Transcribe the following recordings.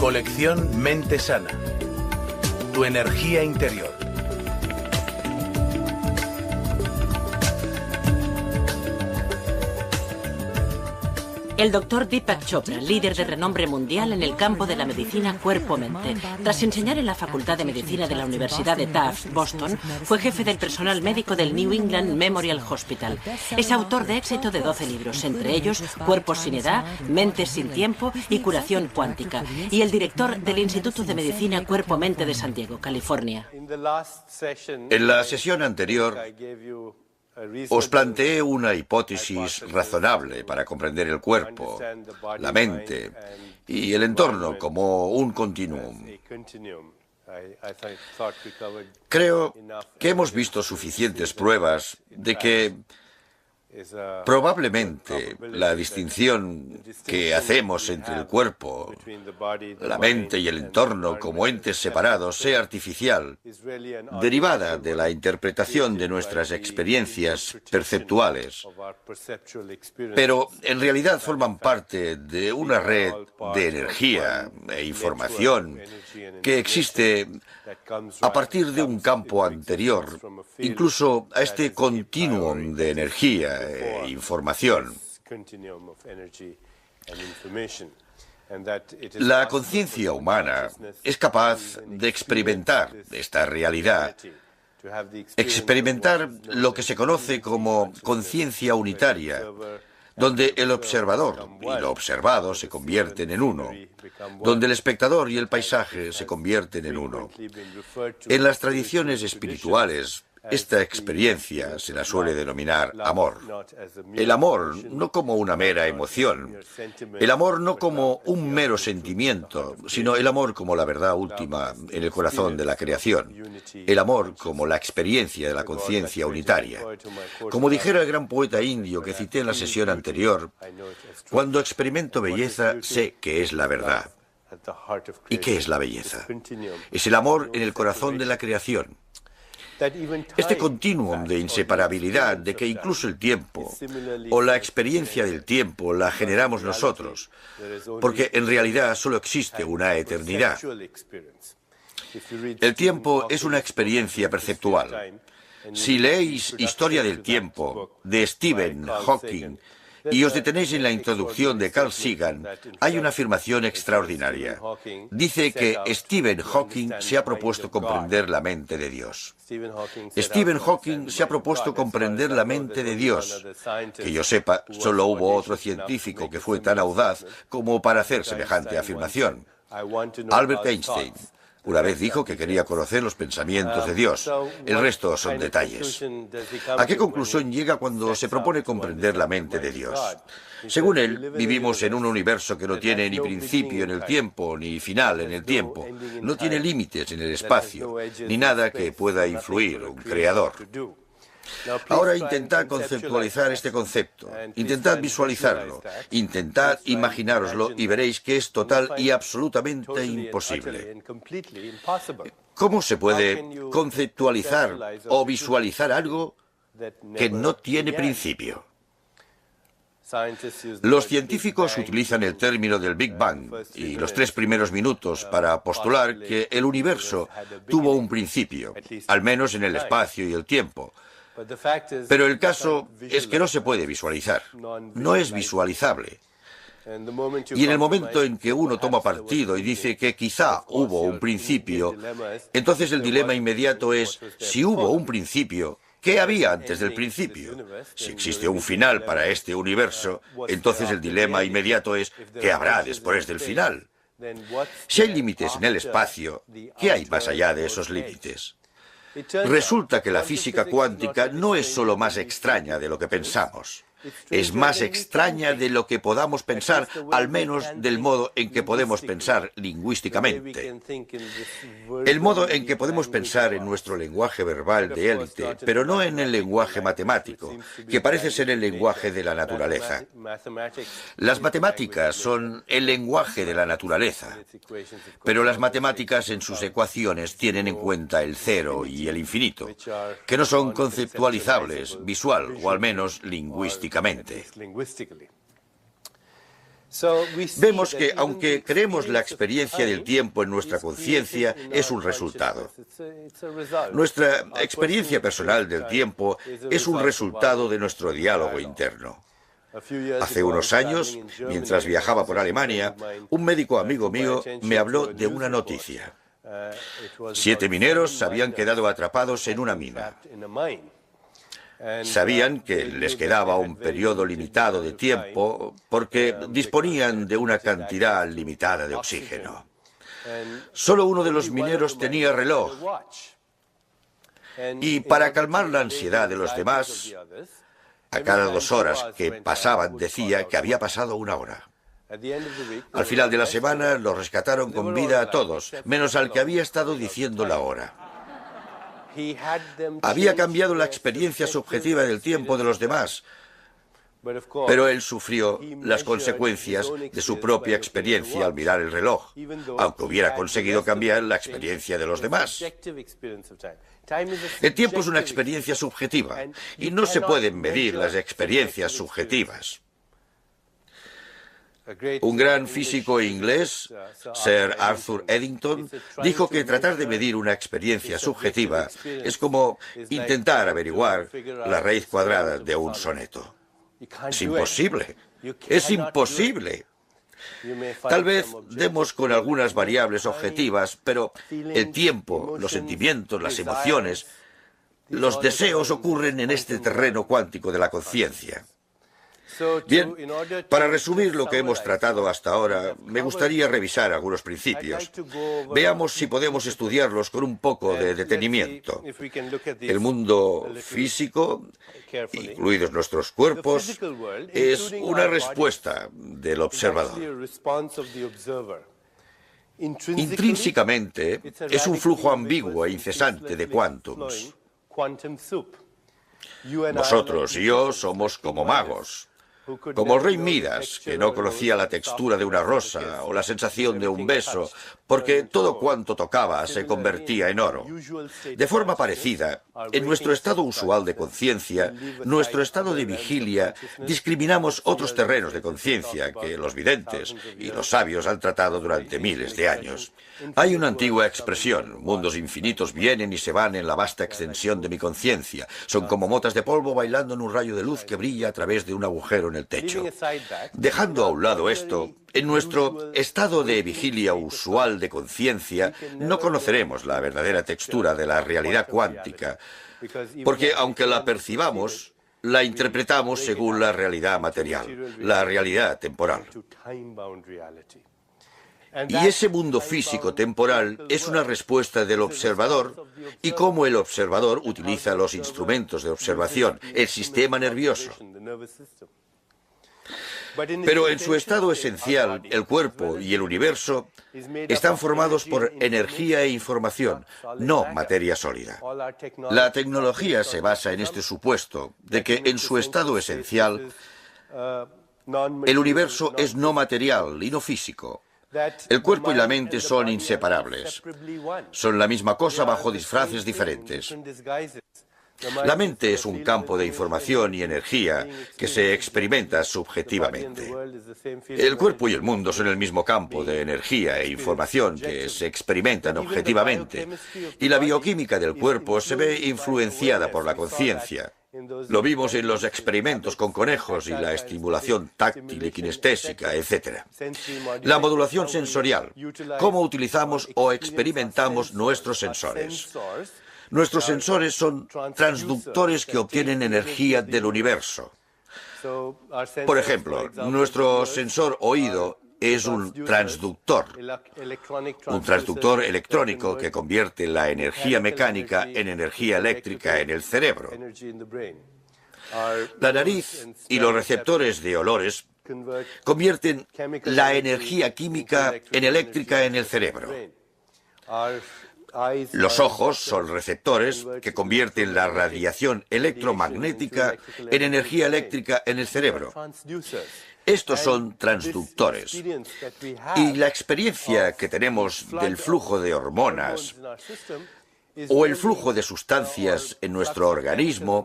Colección Mente Sana. Tu energía interior. El doctor Deepak Chopra, líder de renombre mundial en el campo de la medicina cuerpo-mente. Tras enseñar en la Facultad de Medicina de la Universidad de Tufts, Boston, fue jefe del personal médico del New England Memorial Hospital. Es autor de éxito de 12 libros, entre ellos Cuerpos sin edad, Mentes sin tiempo y Curación cuántica. Y el director del Instituto de Medicina Cuerpo-Mente de San Diego, California. En la sesión anterior os planteé una hipótesis razonable para comprender el cuerpo, la mente y el entorno como un continuum. Creo que hemos visto suficientes pruebas de que probablemente la distinción que hacemos entre el cuerpo, la mente y el entorno como entes separados sea artificial, derivada de la interpretación de nuestras experiencias perceptuales, pero en realidad forman parte de una red de energía e información que existe a partir de un campo anterior, incluso a este continuum de energía e información. La conciencia humana es capaz de experimentar esta realidad, experimentar lo que se conoce como conciencia unitaria, donde el observador y lo observado se convierten en uno, donde el espectador y el paisaje se convierten en uno. En las tradiciones espirituales, esta experiencia se la suele denominar amor. El amor no como una mera emoción, el amor no como un mero sentimiento, sino el amor como la verdad última en el corazón de la creación, el amor como la experiencia de la conciencia unitaria. Como dijera el gran poeta indio que cité en la sesión anterior, cuando experimento belleza sé que es la verdad. ¿Y qué es la belleza? Es el amor en el corazón de la creación. Este continuum de inseparabilidad, de que incluso el tiempo o la experiencia del tiempo la generamos nosotros, porque en realidad solo existe una eternidad. El tiempo es una experiencia perceptual. Si leéis Historia del tiempo de Stephen Hawking y os detenéis en la introducción de Carl Sagan, hay una afirmación extraordinaria. Dice que Stephen Hawking se ha propuesto comprender la mente de Dios. Stephen Hawking se ha propuesto comprender la mente de Dios. Que yo sepa, solo hubo otro científico que fue tan audaz como para hacer semejante afirmación. Albert Einstein una vez dijo que quería conocer los pensamientos de Dios. El resto son detalles. ¿A qué conclusión llega cuando se propone comprender la mente de Dios? Según él, vivimos en un universo que no tiene ni principio en el tiempo, ni final en el tiempo. No tiene límites en el espacio, ni nada que pueda influir un creador. Ahora intentad conceptualizar este concepto, intentad visualizarlo, intentad imaginároslo y veréis que es total y absolutamente imposible. ¿Cómo se puede conceptualizar o visualizar algo que no tiene principio? Los científicos utilizan el término del Big Bang y los 3 primeros minutos para postular que el universo tuvo un principio, al menos en el espacio y el tiempo. Pero el caso es que no se puede visualizar, no es visualizable. Y en el momento en que uno toma partido y dice que quizá hubo un principio, entonces el dilema inmediato es, si hubo un principio, ¿qué había antes del principio? Si existe un final para este universo, entonces el dilema inmediato es, ¿qué habrá después del final? Si hay límites en el espacio, ¿qué hay más allá de esos límites? Resulta que la física cuántica no es solo más extraña de lo que pensamos. Es más extraña de lo que podamos pensar, al menos del modo en que podemos pensar lingüísticamente. El modo en que podemos pensar en nuestro lenguaje verbal de élite, pero no en el lenguaje matemático, que parece ser el lenguaje de la naturaleza. Las matemáticas son el lenguaje de la naturaleza, pero las matemáticas en sus ecuaciones tienen en cuenta el cero y el infinito, que no son conceptualizables, visual o al menos lingüísticamente. Vemos que, aunque creemos la experiencia del tiempo en nuestra conciencia, es un resultado. Nuestra experiencia personal del tiempo es un resultado de nuestro diálogo interno. Hace unos años, mientras viajaba por Alemania, un médico amigo mío me habló de una noticia. 7 mineros se habían quedado atrapados en una mina. Sabían que les quedaba un periodo limitado de tiempo porque disponían de una cantidad limitada de oxígeno. Solo uno de los mineros tenía reloj. Y para calmar la ansiedad de los demás, a cada 2 horas que pasaban decía que había pasado 1 hora. Al final de la semana los rescataron con vida a todos, menos al que había estado diciendo la hora. Había cambiado la experiencia subjetiva del tiempo de los demás, pero él sufrió las consecuencias de su propia experiencia al mirar el reloj, aunque hubiera conseguido cambiar la experiencia de los demás. El tiempo es una experiencia subjetiva y no se pueden medir las experiencias subjetivas. Un gran físico inglés, Sir Arthur Eddington, dijo que tratar de medir una experiencia subjetiva es como intentar averiguar la raíz cuadrada de un soneto. Es imposible. Es imposible. Tal vez demos con algunas variables objetivas, pero el tiempo, los sentimientos, las emociones, los deseos ocurren en este terreno cuántico de la conciencia. Bien, para resumir lo que hemos tratado hasta ahora, me gustaría revisar algunos principios. Veamos si podemos estudiarlos con un poco de detenimiento. El mundo físico, incluidos nuestros cuerpos, es una respuesta del observador. Intrínsecamente, es un flujo ambiguo e incesante de quántums. Vosotros y yo somos como magos. Como el rey Midas, que no conocía la textura de una rosa o la sensación de un beso, porque todo cuanto tocaba se convertía en oro. De forma parecida, en nuestro estado usual de conciencia, nuestro estado de vigilia, discriminamos otros terrenos de conciencia que los videntes y los sabios han tratado durante miles de años. Hay una antigua expresión: mundos infinitos vienen y se van en la vasta extensión de mi conciencia. Son como motas de polvo bailando en un rayo de luz que brilla a través de un agujero en el techo. Dejando a un lado esto, en nuestro estado de vigilia usual de conciencia no conoceremos la verdadera textura de la realidad cuántica, porque aunque la percibamos, la interpretamos según la realidad material, la realidad temporal. Y ese mundo físico temporal es una respuesta del observador y cómo el observador utiliza los instrumentos de observación, el sistema nervioso. Pero en su estado esencial, el cuerpo y el universo están formados por energía e información, no materia sólida. La tecnología se basa en este supuesto de que en su estado esencial, el universo es no material y no físico. El cuerpo y la mente son inseparables. Son la misma cosa bajo disfraces diferentes. La mente es un campo de información y energía que se experimenta subjetivamente. El cuerpo y el mundo son el mismo campo de energía e información que se experimentan objetivamente, y la bioquímica del cuerpo se ve influenciada por la conciencia. Lo vimos en los experimentos con conejos y la estimulación táctil y kinestésica, etc. La modulación sensorial, cómo utilizamos o experimentamos nuestros sensores. Nuestros sensores son transductores que obtienen energía del universo. Por ejemplo, nuestro sensor oído es un transductor electrónico que convierte la energía mecánica en energía eléctrica en el cerebro. La nariz y los receptores de olores convierten la energía química en eléctrica en el cerebro. Los ojos son receptores que convierten la radiación electromagnética en energía eléctrica en el cerebro. Estos son transductores. Y la experiencia que tenemos del flujo de hormonas o el flujo de sustancias en nuestro organismo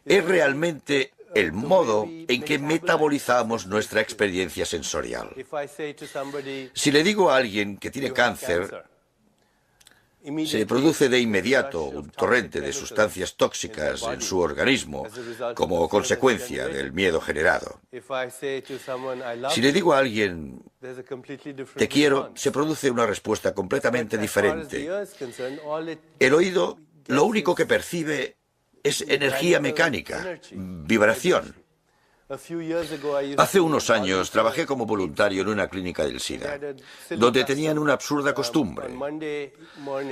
es realmente el modo en que metabolizamos nuestra experiencia sensorial. Si le digo a alguien que tiene cáncer, se produce de inmediato un torrente de sustancias tóxicas en su organismo como consecuencia del miedo generado. Si le digo a alguien te quiero, se produce una respuesta completamente diferente. El oído lo único que percibe es energía mecánica, vibración. Hace unos años trabajé como voluntario en una clínica del SIDA, donde tenían una absurda costumbre.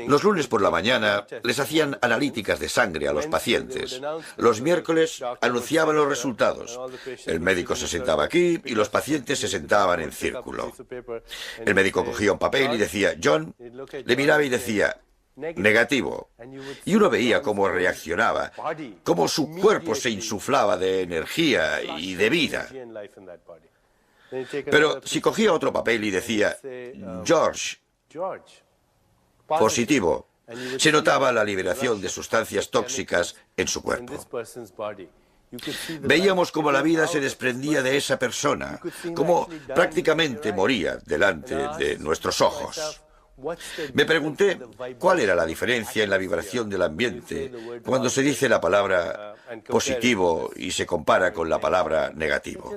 Los lunes por la mañana les hacían analíticas de sangre a los pacientes. Los miércoles anunciaban los resultados. El médico se sentaba aquí y los pacientes se sentaban en círculo. El médico cogía un papel y decía, John, le miraba y decía, negativo. Y uno veía cómo reaccionaba, cómo su cuerpo se insuflaba de energía y de vida. Pero si cogía otro papel y decía, George, positivo, se notaba la liberación de sustancias tóxicas en su cuerpo. Veíamos cómo la vida se desprendía de esa persona, cómo prácticamente moría delante de nuestros ojos. Me pregunté cuál era la diferencia en la vibración del ambiente cuando se dice la palabra positivo y se compara con la palabra negativo.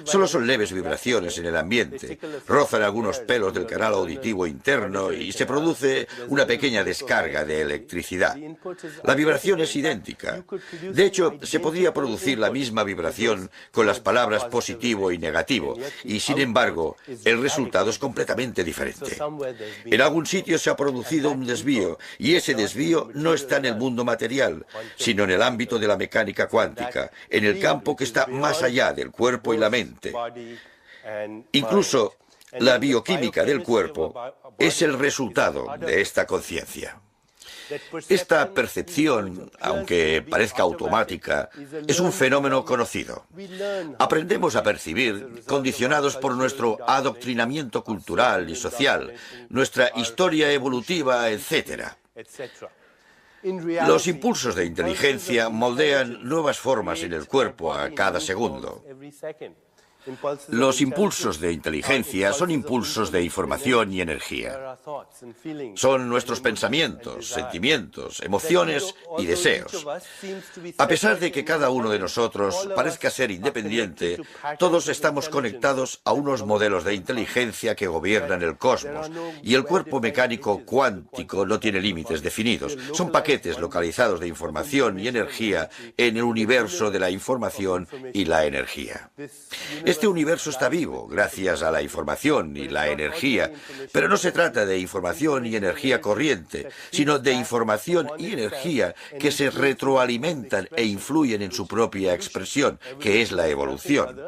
Solo son leves vibraciones en el ambiente, rozan algunos pelos del canal auditivo interno y se produce una pequeña descarga de electricidad. La vibración es idéntica. De hecho, se podría producir la misma vibración con las palabras positivo y negativo, y sin embargo, el resultado es completamente diferente. En algún sitio se ha producido un desvío, y ese desvío no está en el mundo material, sino en el ámbito de la mecánica cuántica, en el campo que está más allá del cuerpo y la mente. Incluso la bioquímica del cuerpo es el resultado de esta conciencia. Esta percepción, aunque parezca automática, es un fenómeno conocido. Aprendemos a percibir condicionados por nuestro adoctrinamiento cultural y social, nuestra historia evolutiva, etc. Los impulsos de inteligencia moldean nuevas formas en el cuerpo a cada segundo. Los impulsos de inteligencia son impulsos de información y energía. Son nuestros pensamientos, sentimientos, emociones y deseos. A pesar de que cada uno de nosotros parezca ser independiente, todos estamos conectados a unos modelos de inteligencia que gobiernan el cosmos, y el cuerpo mecánico cuántico no tiene límites definidos. Son paquetes localizados de información y energía en el universo de la información y la energía. Este universo está vivo gracias a la información y la energía, pero no se trata de información y energía corriente, sino de información y energía que se retroalimentan e influyen en su propia expresión, que es la evolución.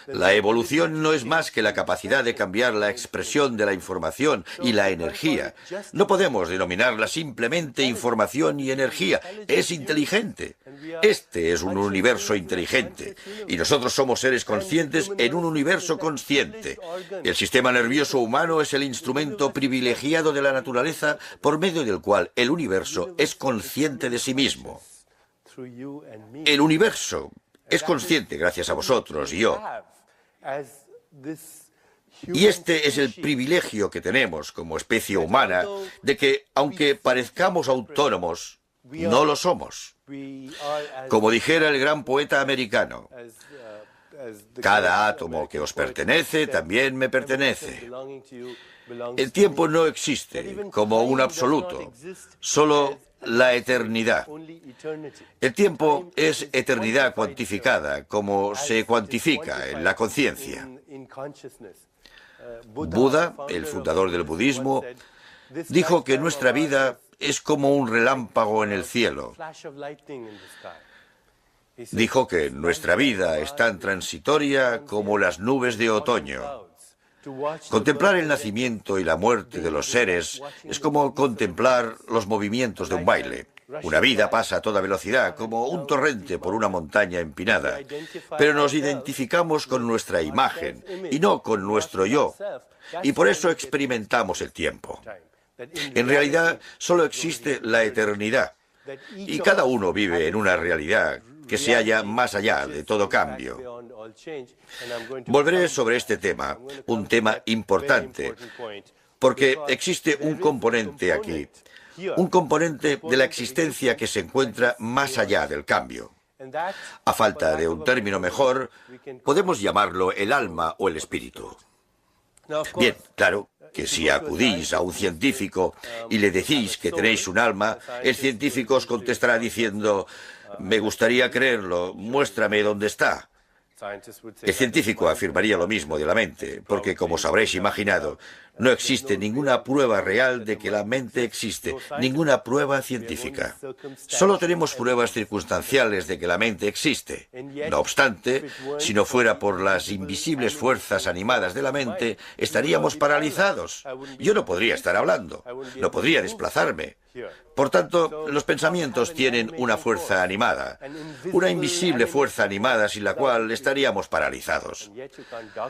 La evolución no es más que la capacidad de cambiar la expresión de la información y la energía. No podemos denominarla simplemente información y energía. Es inteligente. Este es un universo inteligente. Y nosotros somos seres conscientes en un universo consciente. El sistema nervioso humano es el instrumento privilegiado de la naturaleza por medio del cual el universo es consciente de sí mismo. El universo es consciente gracias a vosotros y yo. Y este es el privilegio que tenemos como especie humana, de que, aunque parezcamos autónomos, no lo somos. Como dijera el gran poeta americano, cada átomo que os pertenece también me pertenece. El tiempo no existe como un absoluto, solo la eternidad. El tiempo es eternidad cuantificada, como se cuantifica en la conciencia. Buda, el fundador del budismo, dijo que nuestra vida es como un relámpago en el cielo. Dijo que nuestra vida es tan transitoria como las nubes de otoño. Contemplar el nacimiento y la muerte de los seres es como contemplar los movimientos de un baile. Una vida pasa a toda velocidad, como un torrente por una montaña empinada, pero nos identificamos con nuestra imagen y no con nuestro yo, y por eso experimentamos el tiempo. En realidad, solo existe la eternidad, y cada uno vive en una realidad que se halla más allá de todo cambio. Volveré sobre este tema, un tema importante, porque existe un componente aquí, un componente de la existencia que se encuentra más allá del cambio. A falta de un término mejor, podemos llamarlo el alma o el espíritu. Bien, claro que si acudís a un científico y le decís que tenéis un alma, el científico os contestará diciendo: me gustaría creerlo, muéstrame dónde está. El científico afirmaría lo mismo de la mente, porque, como os habréis imaginado, no existe ninguna prueba real de que la mente existe, ninguna prueba científica. Solo tenemos pruebas circunstanciales de que la mente existe. No obstante, si no fuera por las invisibles fuerzas animadas de la mente, estaríamos paralizados. Yo no podría estar hablando, no podría desplazarme. Por tanto, los pensamientos tienen una fuerza animada, una invisible fuerza animada sin la cual estaríamos paralizados.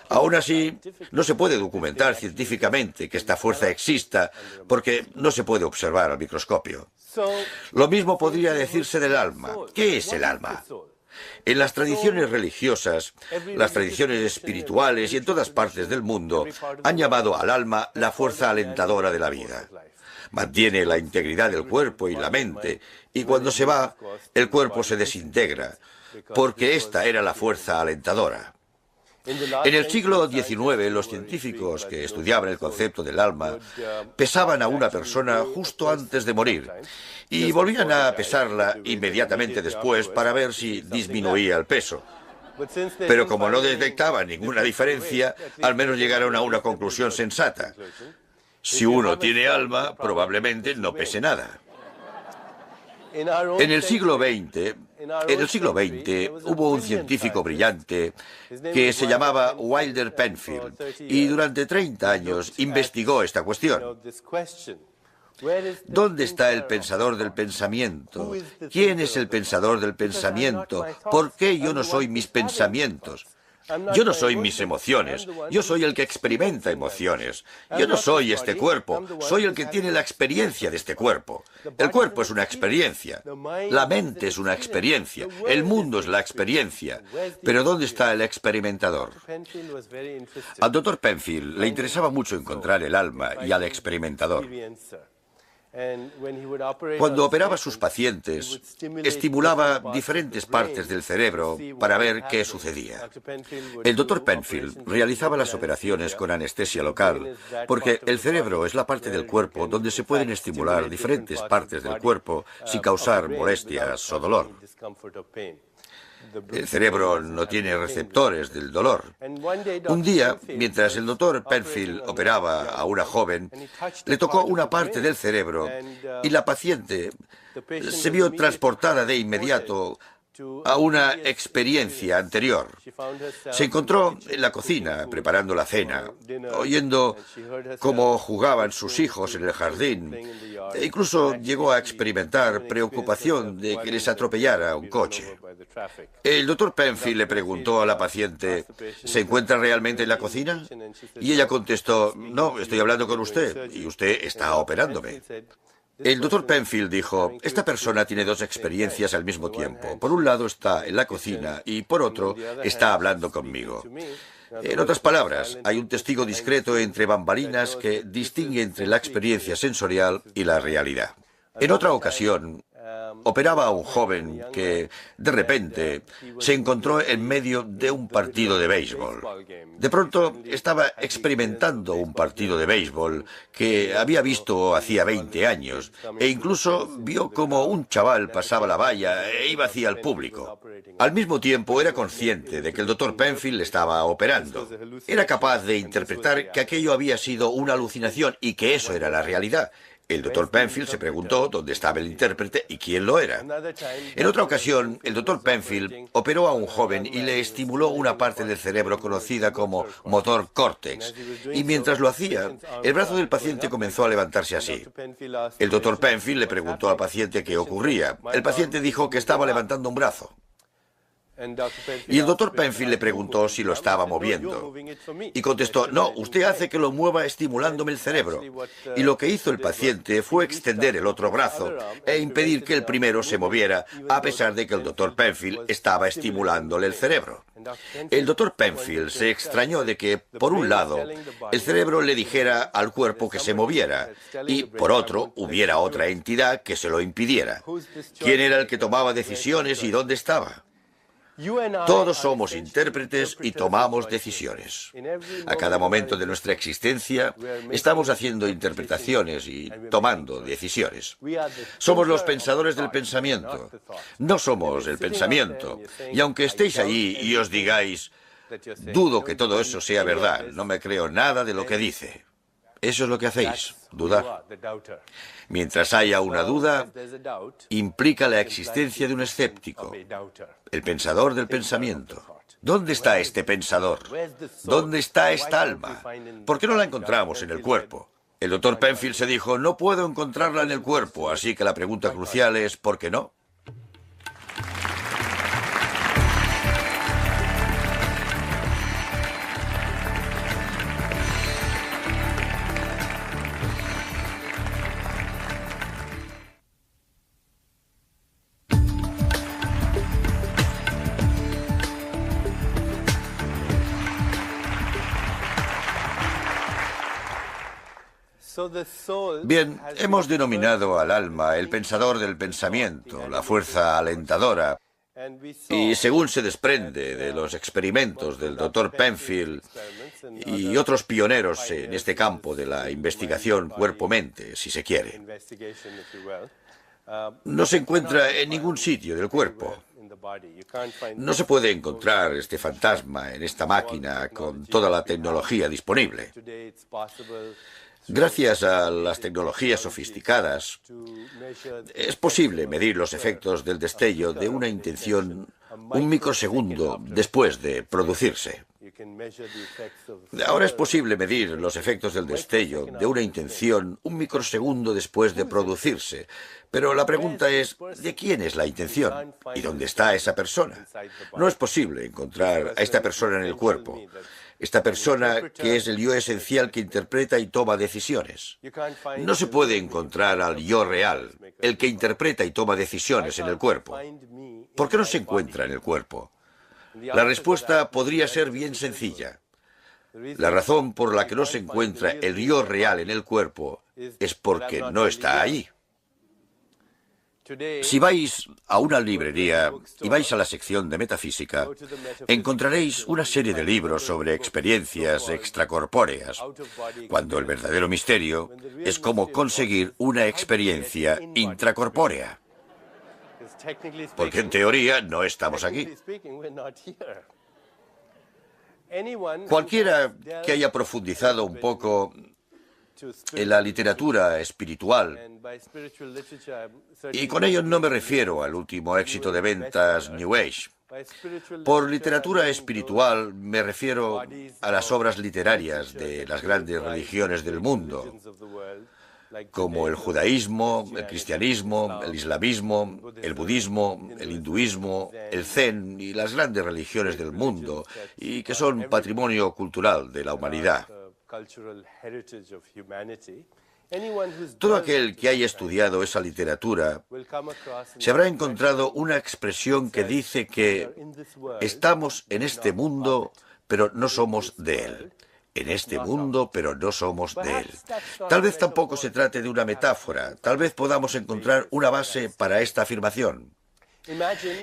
Aún así, no se puede documentar científicamente que esta fuerza exista porque no se puede observar al microscopio. Lo mismo podría decirse del alma. ¿Qué es el alma? En las tradiciones religiosas, las tradiciones espirituales y en todas partes del mundo han llamado al alma la fuerza alentadora de la vida. Mantiene la integridad del cuerpo y la mente, y cuando se va, el cuerpo se desintegra, porque esta era la fuerza alentadora. En el siglo XIX, los científicos que estudiaban el concepto del alma pesaban a una persona justo antes de morir y volvían a pesarla inmediatamente después para ver si disminuía el peso. Pero como no detectaban ninguna diferencia, al menos llegaron a una conclusión sensata. Si uno tiene alma, probablemente no pese nada. En el siglo XX hubo un científico brillante que se llamaba Wilder Penfield y durante 30 años investigó esta cuestión. ¿Dónde está el pensador del pensamiento? ¿Quién es el pensador del pensamiento? ¿Por qué yo no soy mis pensamientos? Yo no soy mis emociones, yo soy el que experimenta emociones. Yo no soy este cuerpo, soy el que tiene la experiencia de este cuerpo. El cuerpo es una experiencia, la mente es una experiencia, el mundo es la experiencia. Pero ¿dónde está el experimentador? Al Dr. Penfield le interesaba mucho encontrar el alma y al experimentador. Cuando operaba a sus pacientes, estimulaba diferentes partes del cerebro para ver qué sucedía. El Dr. Penfield realizaba las operaciones con anestesia local, porque el cerebro es la parte del cuerpo donde se pueden estimular diferentes partes del cuerpo sin causar molestias o dolor. El cerebro no tiene receptores del dolor. Un día, mientras el doctor Penfield operaba a una joven, le tocó una parte del cerebro y la paciente se vio transportada de inmediato a una experiencia anterior. Se encontró en la cocina preparando la cena, oyendo cómo jugaban sus hijos en el jardín, e incluso llegó a experimentar preocupación de que les atropellara un coche. El doctor Penfield le preguntó a la paciente: ¿se encuentra realmente en la cocina? Y ella contestó: no, estoy hablando con usted y usted está operándome. El doctor Penfield dijo: esta persona tiene dos experiencias al mismo tiempo. Por un lado está en la cocina y por otro está hablando conmigo. En otras palabras, hay un testigo discreto entre bambalinas que distingue entre la experiencia sensorial y la realidad. En otra ocasión, operaba a un joven que, de repente, se encontró en medio de un partido de béisbol. De pronto, estaba experimentando un partido de béisbol que había visto hacía 20 años, e incluso vio cómo un chaval pasaba la valla e iba hacia el público. Al mismo tiempo, era consciente de que el doctor Penfield le estaba operando. Era capaz de interpretar que aquello había sido una alucinación y que eso era la realidad. El doctor Penfield se preguntó dónde estaba el intérprete y quién lo era. En otra ocasión, el doctor Penfield operó a un joven y le estimuló una parte del cerebro conocida como motor córtex. Y mientras lo hacía, el brazo del paciente comenzó a levantarse así. El doctor Penfield le preguntó al paciente qué ocurría. El paciente dijo que estaba levantando un brazo. Y el doctor Penfield le preguntó si lo estaba moviendo. Y contestó, no, usted hace que lo mueva estimulándome el cerebro. Y lo que hizo el paciente fue extender el otro brazo e impedir que el primero se moviera, a pesar de que el doctor Penfield estaba estimulándole el cerebro. El doctor Penfield se extrañó de que, por un lado, el cerebro le dijera al cuerpo que se moviera y, por otro, hubiera otra entidad que se lo impidiera. ¿Quién era el que tomaba decisiones y dónde estaba? Todos somos intérpretes y tomamos decisiones. A cada momento de nuestra existencia estamos haciendo interpretaciones y tomando decisiones. Somos los pensadores del pensamiento. No somos el pensamiento. Y aunque estéis allí y os digáis, dudo que todo eso sea verdad, no me creo nada de lo que dice. Eso es lo que hacéis, dudar. Mientras haya una duda, implica la existencia de un escéptico, el pensador del pensamiento. ¿Dónde está este pensador? ¿Dónde está esta alma? ¿Por qué no la encontramos en el cuerpo? El doctor Penfield se dijo, no puedo encontrarla en el cuerpo, así que la pregunta crucial es, ¿por qué no? Bien, hemos denominado al alma el pensador del pensamiento, la fuerza alentadora, y según se desprende de los experimentos del doctor Penfield y otros pioneros en este campo de la investigación cuerpo-mente, si se quiere, no se encuentra en ningún sitio del cuerpo. No se puede encontrar este fantasma en esta máquina con toda la tecnología disponible. Gracias a las tecnologías sofisticadas, es posible medir los efectos del destello de una intención un microsegundo después de producirse. Ahora es posible medir los efectos del destello de una intención un microsegundo después de producirse, pero la pregunta es, ¿de quién es la intención? ¿Y dónde está esa persona? No es posible encontrar a esta persona en el cuerpo. Esta persona que es el yo esencial que interpreta y toma decisiones. No se puede encontrar al yo real, el que interpreta y toma decisiones en el cuerpo. ¿Por qué no se encuentra en el cuerpo? La respuesta podría ser bien sencilla. La razón por la que no se encuentra el yo real en el cuerpo es porque no está ahí. Si vais a una librería y vais a la sección de metafísica, encontraréis una serie de libros sobre experiencias extracorpóreas, cuando el verdadero misterio es cómo conseguir una experiencia intracorpórea. Porque en teoría no estamos aquí. Cualquiera que haya profundizado un poco en la literatura espiritual, y con ello no me refiero al último éxito de ventas New Age. Por literatura espiritual me refiero a las obras literarias de las grandes religiones del mundo, como el judaísmo, el cristianismo, el islamismo, el budismo, el hinduismo, el zen y las grandes religiones del mundo, y que son patrimonio cultural de la humanidad. Todo aquel que haya estudiado esa literatura se habrá encontrado una expresión que dice que estamos en este mundo, pero no somos de él. En este mundo, pero no somos de él. Tal vez tampoco se trate de una metáfora. Tal vez podamos encontrar una base para esta afirmación.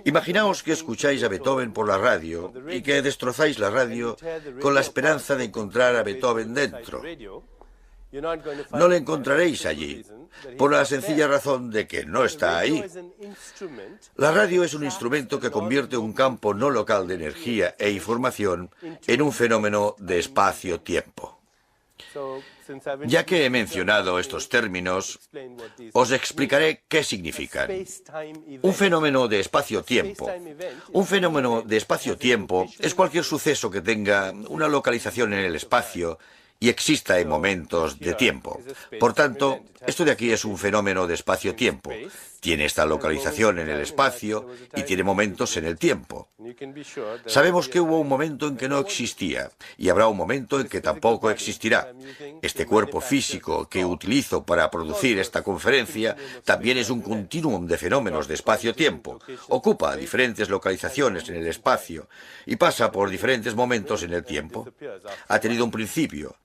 Imaginaos que escucháis a Beethoven por la radio y que destrozáis la radio con la esperanza de encontrar a Beethoven dentro. No le encontraréis allí, por la sencilla razón de que no está ahí. La radio es un instrumento que convierte un campo no local de energía e información en un fenómeno de espacio-tiempo. Ya que he mencionado estos términos, os explicaré qué significan. Un fenómeno de espacio-tiempo. Un fenómeno de espacio-tiempo es cualquier suceso que tenga una localización en el espacio y exista en momentos de tiempo. Por tanto, esto de aquí es un fenómeno de espacio-tiempo. Tiene esta localización en el espacio y tiene momentos en el tiempo. Sabemos que hubo un momento en que no existía y habrá un momento en que tampoco existirá. Este cuerpo físico que utilizo para producir esta conferencia también es un continuum de fenómenos de espacio-tiempo. Ocupa diferentes localizaciones en el espacio y pasa por diferentes momentos en el tiempo. Ha tenido un principio.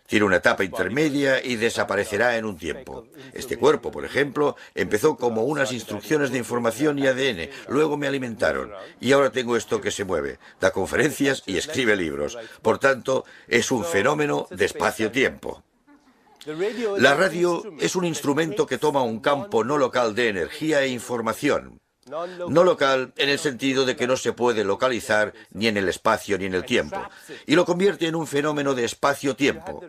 Tiene una etapa intermedia y desaparecerá en un tiempo. Este cuerpo, por ejemplo, empezó como unas instrucciones de información y ADN. Luego me alimentaron. Y ahora tengo esto que se mueve. Da conferencias y escribe libros. Por tanto, es un fenómeno de espacio-tiempo. La radio es un instrumento que toma un campo no local de energía e información. No local en el sentido de que no se puede localizar ni en el espacio ni en el tiempo, y lo convierte en un fenómeno de espacio-tiempo.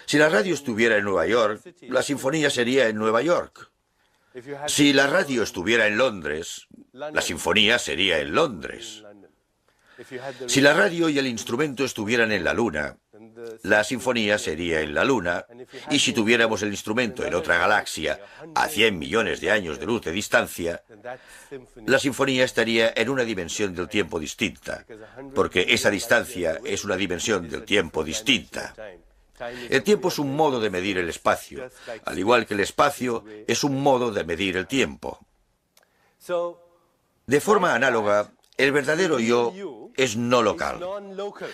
Si la radio estuviera en Nueva York, la sinfonía sería en Nueva York. Si la radio estuviera en Londres, la sinfonía sería en Londres. Si la radio y el instrumento estuvieran en la Luna, la sinfonía sería en la Luna, y si tuviéramos el instrumento en otra galaxia, a 100 millones de años de luz de distancia, la sinfonía estaría en una dimensión del tiempo distinta, porque esa distancia es una dimensión del tiempo distinta. El tiempo es un modo de medir el espacio, al igual que el espacio es un modo de medir el tiempo. De forma análoga, el verdadero yo es no local.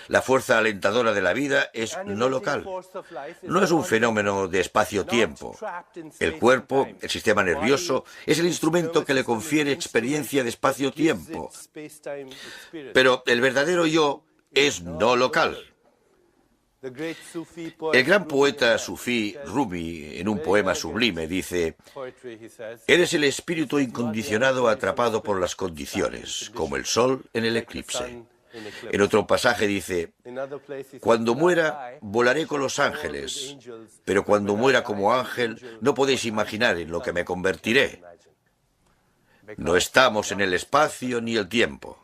La fuerza alentadora de la vida es no local. No es un fenómeno de espacio-tiempo. El cuerpo, el sistema nervioso, es el instrumento que le confiere experiencia de espacio-tiempo. Pero el verdadero yo es no local. El gran poeta sufí Rumi, en un poema sublime, dice: «Eres el espíritu incondicionado atrapado por las condiciones, como el sol en el eclipse». En otro pasaje dice: «Cuando muera, volaré con los ángeles, pero cuando muera como ángel, no podéis imaginar en lo que me convertiré». No estamos en el espacio ni el tiempo.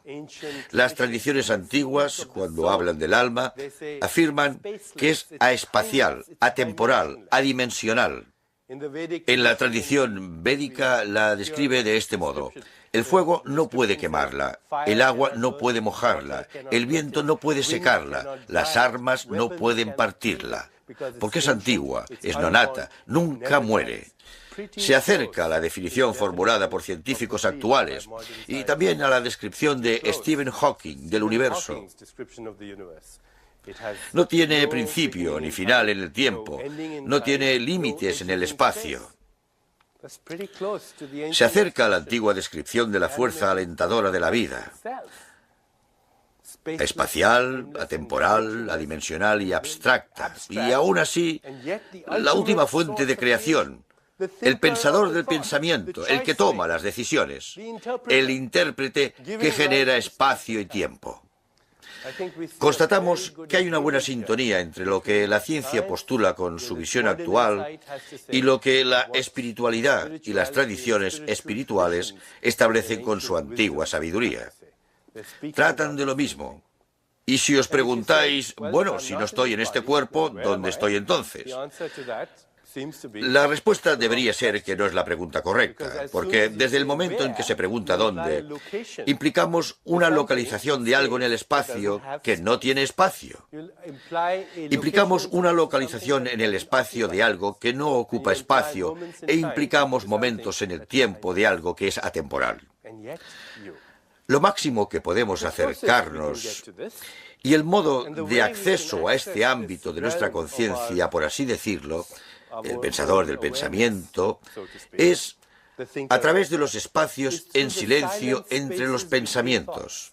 Las tradiciones antiguas, cuando hablan del alma, afirman que es aespacial, atemporal, adimensional. En la tradición védica la describe de este modo: el fuego no puede quemarla, el agua no puede mojarla, el viento no puede secarla, las armas no pueden partirla, porque es antigua, es nonata, nunca muere. Se acerca a la definición formulada por científicos actuales y también a la descripción de Stephen Hawking del universo. No tiene principio ni final en el tiempo, no tiene límites en el espacio. Se acerca a la antigua descripción de la fuerza alentadora de la vida. Espacial, atemporal, adimensional y abstracta. Y aún así, la última fuente de creación. El pensador del pensamiento, el que toma las decisiones, el intérprete que genera espacio y tiempo. Constatamos que hay una buena sintonía entre lo que la ciencia postula con su visión actual y lo que la espiritualidad y las tradiciones espirituales establecen con su antigua sabiduría. Tratan de lo mismo. Y si os preguntáis, bueno, si no estoy en este cuerpo, ¿dónde estoy entonces? La respuesta debería ser que no es la pregunta correcta, porque desde el momento en que se pregunta dónde, implicamos una localización de algo en el espacio que no tiene espacio. Implicamos una localización en el espacio de algo que no ocupa espacio e implicamos momentos en el tiempo de algo que es atemporal. Lo máximo que podemos acercarnos y el modo de acceso a este ámbito de nuestra conciencia, por así decirlo, el pensador del pensamiento, es a través de los espacios en silencio entre los pensamientos.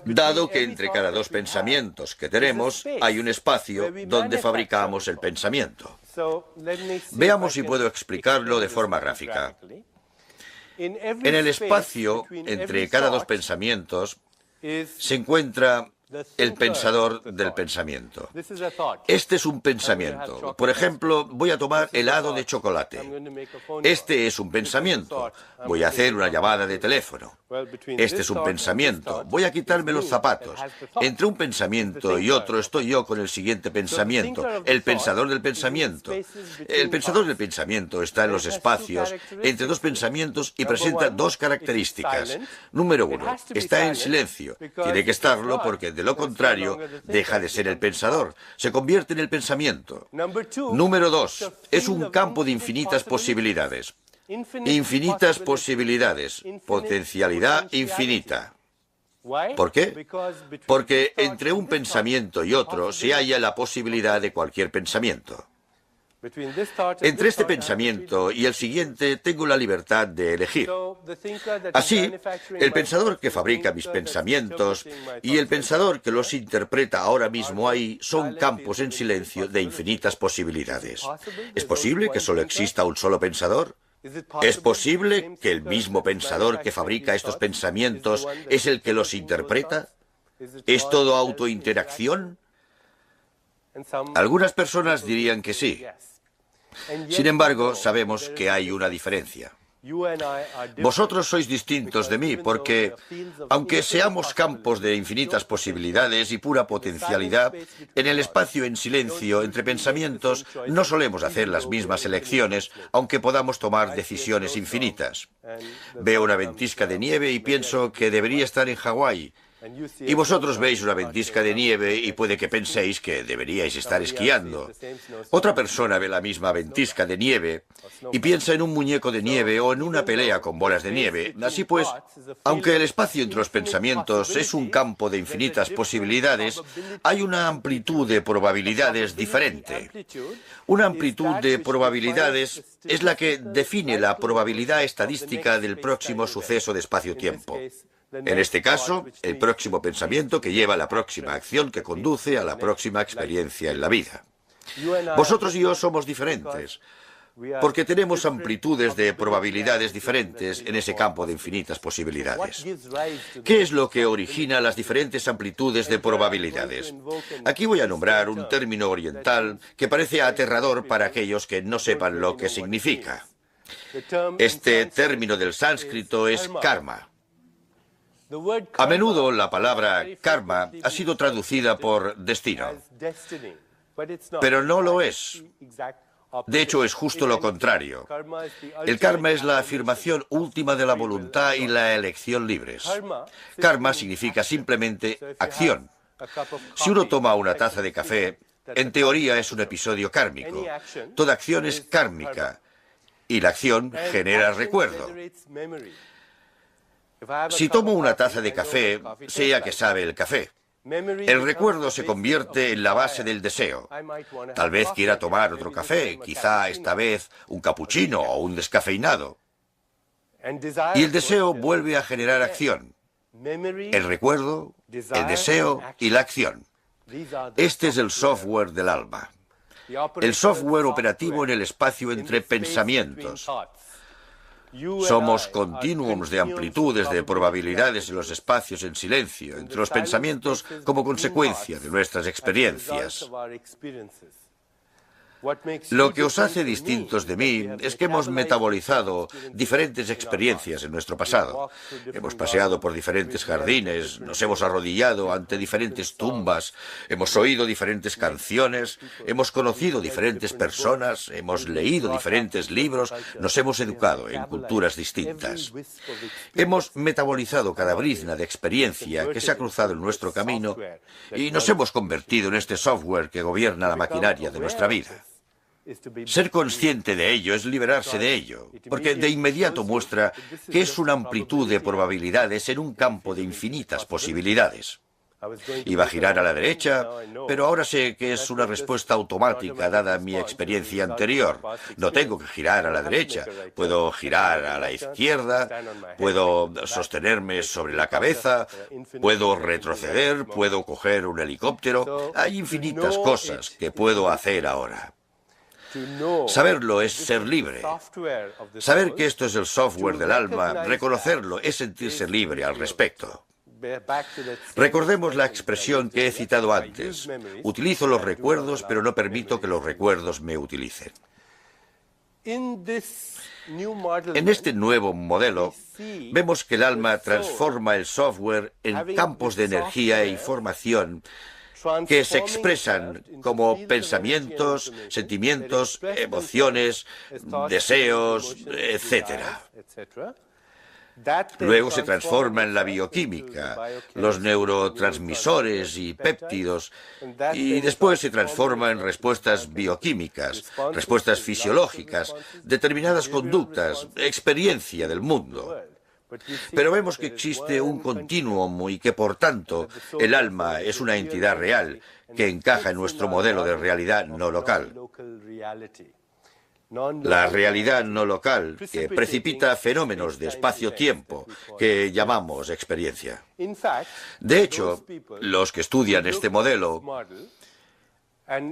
Dado que entre cada dos pensamientos que tenemos hay un espacio donde fabricamos el pensamiento. Veamos si puedo explicarlo de forma gráfica. En el espacio entre cada dos pensamientos se encuentra el pensador del pensamiento. Este es un pensamiento. Por ejemplo, voy a tomar helado de chocolate. Este es un pensamiento. Voy a hacer una llamada de teléfono. Este es un pensamiento. Voy a quitarme los zapatos. Entre un pensamiento y otro estoy yo con el siguiente pensamiento. El pensador del pensamiento. El pensador del pensamiento está en los espacios entre dos pensamientos y presenta dos características. Número uno, está en silencio. Tiene que estarlo porque de lo contrario deja de ser el pensador. Se convierte en el pensamiento. Número dos, es un campo de infinitas posibilidades. Infinitas posibilidades. Potencialidad infinita. ¿Por qué? Porque entre un pensamiento y otro se halla la posibilidad de cualquier pensamiento. Entre este pensamiento y el siguiente tengo la libertad de elegir. Así, el pensador que fabrica mis pensamientos y el pensador que los interpreta ahora mismo ahí son campos en silencio de infinitas posibilidades. ¿Es posible que solo exista un solo pensador? ¿Es posible que el mismo pensador que fabrica estos pensamientos es el que los interpreta? ¿Es todo autointeracción? Algunas personas dirían que sí. Sin embargo, sabemos que hay una diferencia. Vosotros sois distintos de mí porque, aunque seamos campos de infinitas posibilidades y pura potencialidad, en el espacio en silencio entre pensamientos no solemos hacer las mismas elecciones, aunque podamos tomar decisiones infinitas. Veo una ventisca de nieve y pienso que debería estar en Hawái. Y vosotros veis una ventisca de nieve y puede que penséis que deberíais estar esquiando. Otra persona ve la misma ventisca de nieve y piensa en un muñeco de nieve o en una pelea con bolas de nieve. Así pues, aunque el espacio entre los pensamientos es un campo de infinitas posibilidades, hay una amplitud de probabilidades diferente. Una amplitud de probabilidades es la que define la probabilidad estadística del próximo suceso de espacio-tiempo. En este caso, el próximo pensamiento que lleva a la próxima acción que conduce a la próxima experiencia en la vida. Vosotros y yo somos diferentes, porque tenemos amplitudes de probabilidades diferentes en ese campo de infinitas posibilidades. ¿Qué es lo que origina las diferentes amplitudes de probabilidades? Aquí voy a nombrar un término oriental que parece aterrador para aquellos que no sepan lo que significa. Este término del sánscrito es karma. A menudo la palabra karma ha sido traducida por destino, pero no lo es. De hecho, es justo lo contrario. El karma es la afirmación última de la voluntad y la elección libres. Karma significa simplemente acción. Si uno toma una taza de café, en teoría es un episodio kármico. Toda acción es kármica y la acción genera recuerdo. Si tomo una taza de café, sé a qué sabe el café. El recuerdo se convierte en la base del deseo. Tal vez quiera tomar otro café, quizá esta vez un capuchino o un descafeinado. Y el deseo vuelve a generar acción. El recuerdo, el deseo y la acción. Este es el software del alma. El software operativo en el espacio entre pensamientos. Somos continuums de amplitudes de probabilidades en los espacios en silencio, entre los pensamientos como consecuencia de nuestras experiencias. Lo que os hace distintos de mí es que hemos metabolizado diferentes experiencias en nuestro pasado. Hemos paseado por diferentes jardines, nos hemos arrodillado ante diferentes tumbas, hemos oído diferentes canciones, hemos conocido diferentes personas, hemos leído diferentes libros, nos hemos educado en culturas distintas. Hemos metabolizado cada brizna de experiencia que se ha cruzado en nuestro camino y nos hemos convertido en este software que gobierna la maquinaria de nuestra vida. Ser consciente de ello es liberarse de ello, porque de inmediato muestra que es una amplitud de probabilidades en un campo de infinitas posibilidades. Iba a girar a la derecha, pero ahora sé que es una respuesta automática dada mi experiencia anterior. No tengo que girar a la derecha, puedo girar a la izquierda, puedo sostenerme sobre la cabeza, puedo retroceder, puedo coger un helicóptero. Hay infinitas cosas que puedo hacer ahora. Saberlo es ser libre. Saber que esto es el software del alma, reconocerlo, es sentirse libre al respecto. Recordemos la expresión que he citado antes. Utilizo los recuerdos, pero no permito que los recuerdos me utilicen. En este nuevo modelo, vemos que el alma transforma el software en campos de energía e información que se expresan como pensamientos, sentimientos, emociones, deseos, etc. Luego se transforma en la bioquímica, los neurotransmisores y péptidos, y después se transforma en respuestas bioquímicas, respuestas fisiológicas, determinadas conductas, experiencia del mundo. Pero vemos que existe un continuum y que, por tanto, el alma es una entidad real que encaja en nuestro modelo de realidad no local. La realidad no local que precipita fenómenos de espacio-tiempo que llamamos experiencia. De hecho, los que estudian este modelo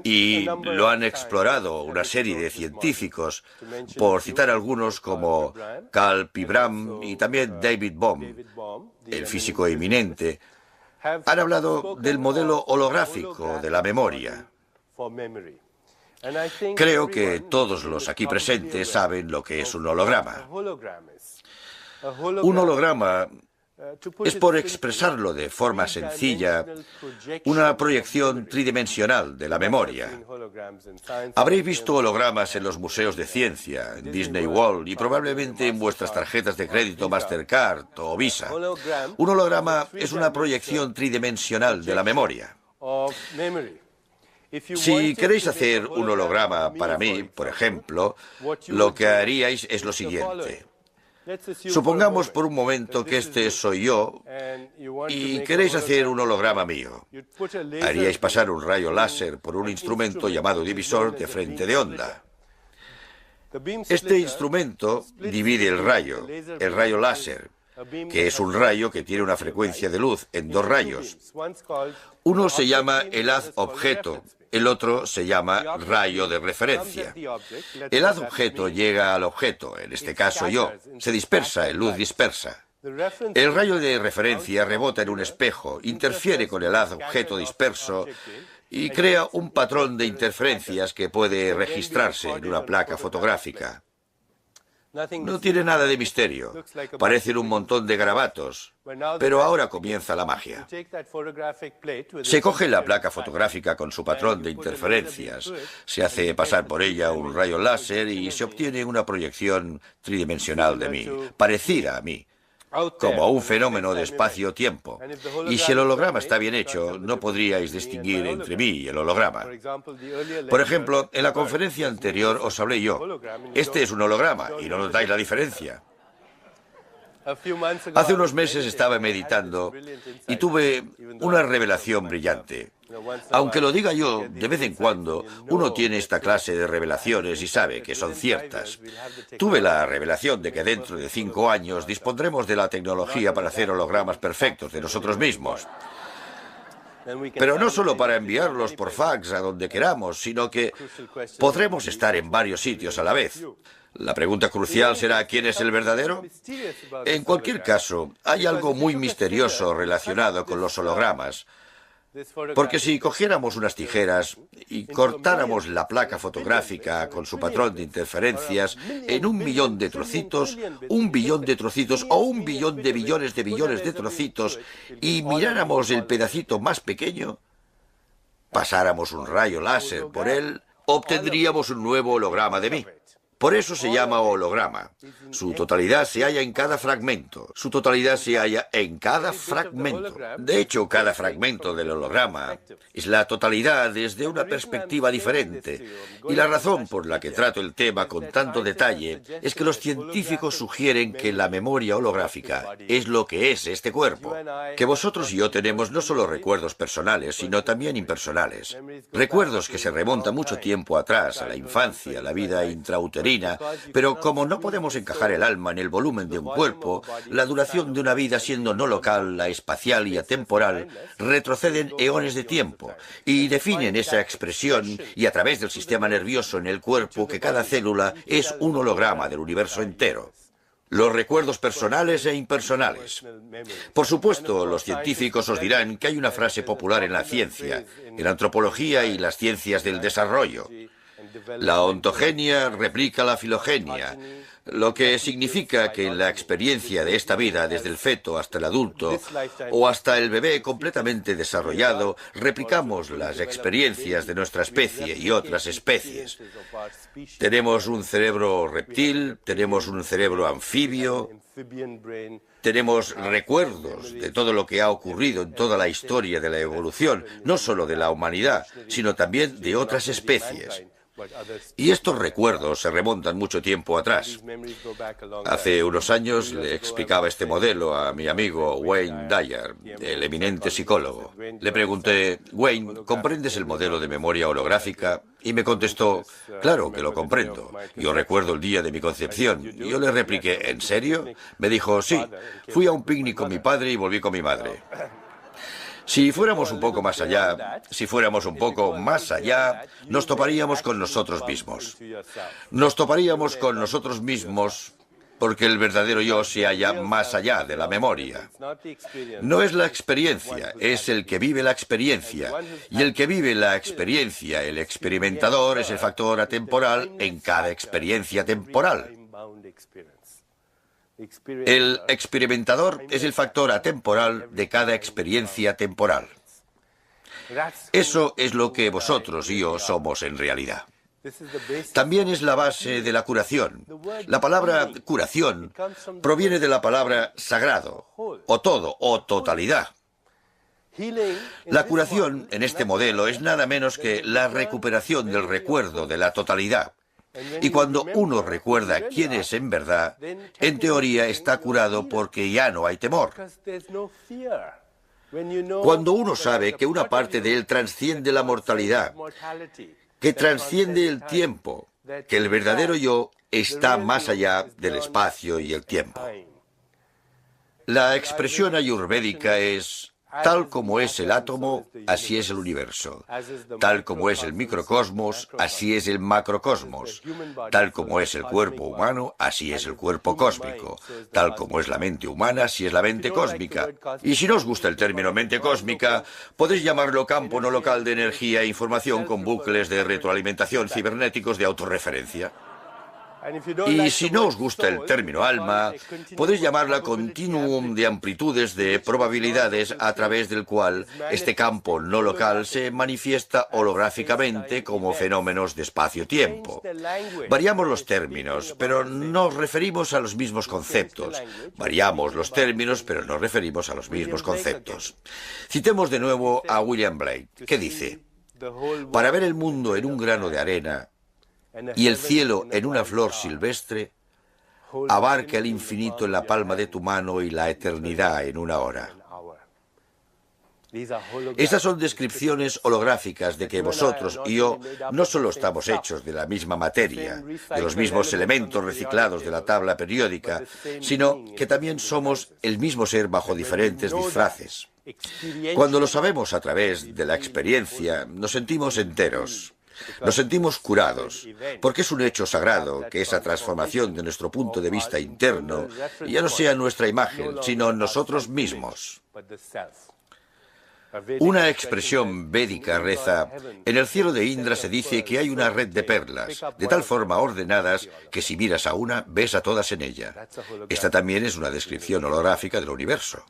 y lo han explorado una serie de científicos, por citar algunos como Karl Pibram y también David Bohm, el físico eminente, han hablado del modelo holográfico de la memoria. Creo que todos los aquí presentes saben lo que es un holograma. Un holograma es, por expresarlo de forma sencilla, una proyección tridimensional de la memoria. Habréis visto hologramas en los museos de ciencia, en Disney World y probablemente en vuestras tarjetas de crédito Mastercard o Visa. Un holograma es una proyección tridimensional de la memoria. Si queréis hacer un holograma para mí, por ejemplo, lo que haríais es lo siguiente. Supongamos por un momento que este soy yo y queréis hacer un holograma mío. Haríais pasar un rayo láser por un instrumento llamado divisor de frente de onda. Este instrumento divide el rayo láser, que es un rayo que tiene una frecuencia de luz, en dos rayos. Uno se llama el haz objeto, el otro se llama rayo de referencia. El haz objeto llega al objeto, en este caso yo, se dispersa en luz dispersa. El rayo de referencia rebota en un espejo, interfiere con el haz objeto disperso y crea un patrón de interferencias que puede registrarse en una placa fotográfica. No tiene nada de misterio. Parecen un montón de garabatos, pero ahora comienza la magia. Se coge la placa fotográfica con su patrón de interferencias, se hace pasar por ella un rayo láser y se obtiene una proyección tridimensional de mí, parecida a mí, como un fenómeno de espacio-tiempo. Y si el holograma está bien hecho, no podríais distinguir entre mí y el holograma. Por ejemplo, en la conferencia anterior os hablé yo. Este es un holograma y no notáis la diferencia. Hace unos meses estaba meditando y tuve una revelación brillante. Aunque lo diga yo, de vez en cuando uno tiene esta clase de revelaciones y sabe que son ciertas. Tuve la revelación de que dentro de 5 años dispondremos de la tecnología para hacer hologramas perfectos de nosotros mismos. Pero no solo para enviarlos por fax a donde queramos, sino que podremos estar en varios sitios a la vez. La pregunta crucial será ¿quién es el verdadero? En cualquier caso, hay algo muy misterioso relacionado con los hologramas. Porque si cogiéramos unas tijeras y cortáramos la placa fotográfica con su patrón de interferencias en 1 millón de trocitos, 1 billón de trocitos o 1 billón de billones de trocitos y miráramos el pedacito más pequeño, pasáramos un rayo láser por él, obtendríamos un nuevo holograma de mí. Por eso se llama holograma. Su totalidad se halla en cada fragmento. Su totalidad se halla en cada fragmento. De hecho, cada fragmento del holograma es la totalidad desde una perspectiva diferente. Y la razón por la que trato el tema con tanto detalle es que los científicos sugieren que la memoria holográfica es lo que es este cuerpo. Que vosotros y yo tenemos no solo recuerdos personales, sino también impersonales. Recuerdos que se remontan mucho tiempo atrás, a la infancia, a la vida intrauterina. Pero como no podemos encajar el alma en el volumen de un cuerpo, la duración de una vida siendo no local, la espacial y atemporal, retroceden eones de tiempo y definen esa expresión y a través del sistema nervioso en el cuerpo que cada célula es un holograma del universo entero. los recuerdos personales e impersonales. Por supuesto, los científicos os dirán que hay una frase popular en la ciencia, en la antropología y las ciencias del desarrollo. La ontogenia replica la filogenia, lo que significa que en la experiencia de esta vida, desde el feto hasta el adulto o hasta el bebé completamente desarrollado, replicamos las experiencias de nuestra especie y otras especies. Tenemos un cerebro reptil, tenemos un cerebro anfibio, tenemos recuerdos de todo lo que ha ocurrido en toda la historia de la evolución, no solo de la humanidad, sino también de otras especies. Y estos recuerdos se remontan mucho tiempo atrás. Hace unos años le explicaba este modelo a mi amigo Wayne Dyer, el eminente psicólogo. Le pregunté, Wayne, ¿comprendes el modelo de memoria holográfica? Y me contestó, claro que lo comprendo. Yo recuerdo el día de mi concepción. Y yo le repliqué, ¿en serio? Me dijo, sí, fui a un picnic con mi padre y volví con mi madre. Si fuéramos un poco más allá, nos toparíamos con nosotros mismos. Nos toparíamos con nosotros mismos porque el verdadero yo se halla más allá de la memoria. No es la experiencia, es el que vive la experiencia. Y el que vive la experiencia, el experimentador, es el factor atemporal en cada experiencia temporal. El experimentador es el factor atemporal de cada experiencia temporal. Eso es lo que vosotros y yo somos en realidad. También es la base de la curación. La palabra curación proviene de la palabra sagrado, o todo, o totalidad. La curación en este modelo es nada menos que la recuperación del recuerdo de la totalidad. Y cuando uno recuerda quién es en verdad, en teoría está curado porque ya no hay temor. Cuando uno sabe que una parte de él trasciende la mortalidad, que trasciende el tiempo, que el verdadero yo está más allá del espacio y el tiempo. La expresión ayurvédica es: tal como es el átomo, así es el universo. Tal como es el microcosmos, así es el macrocosmos. Tal como es el cuerpo humano, así es el cuerpo cósmico. Tal como es la mente humana, así es la mente cósmica. Y si no os gusta el término mente cósmica, podéis llamarlo campo no local de energía e información con bucles de retroalimentación cibernéticos de autorreferencia. Y si no os gusta el término alma, podéis llamarla continuum de amplitudes de probabilidades a través del cual este campo no local se manifiesta holográficamente como fenómenos de espacio-tiempo. Variamos los términos, pero nos referimos a los mismos conceptos. Variamos los términos, pero nos referimos a los mismos conceptos. Citemos de nuevo a William Blake, que dice: para ver el mundo en un grano de arena y el cielo en una flor silvestre, abarca el infinito en la palma de tu mano y la eternidad en una hora. Estas son descripciones holográficas de que vosotros y yo no solo estamos hechos de la misma materia, de los mismos elementos reciclados de la tabla periódica, sino que también somos el mismo ser bajo diferentes disfraces. Cuando lo sabemos a través de la experiencia, nos sentimos enteros. Nos sentimos curados, porque es un hecho sagrado que esa transformación de nuestro punto de vista interno ya no sea nuestra imagen, sino nosotros mismos. Una expresión védica reza: en el cielo de Indra se dice que hay una red de perlas, de tal forma ordenadas que si miras a una, ves a todas en ella. Esta también es una descripción holográfica del universo.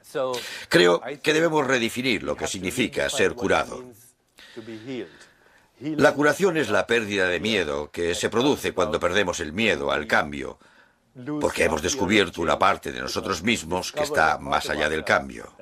Creo que debemos redefinir lo que significa ser curado. La curación es la pérdida de miedo que se produce cuando perdemos el miedo al cambio, porque hemos descubierto una parte de nosotros mismos que está más allá del cambio.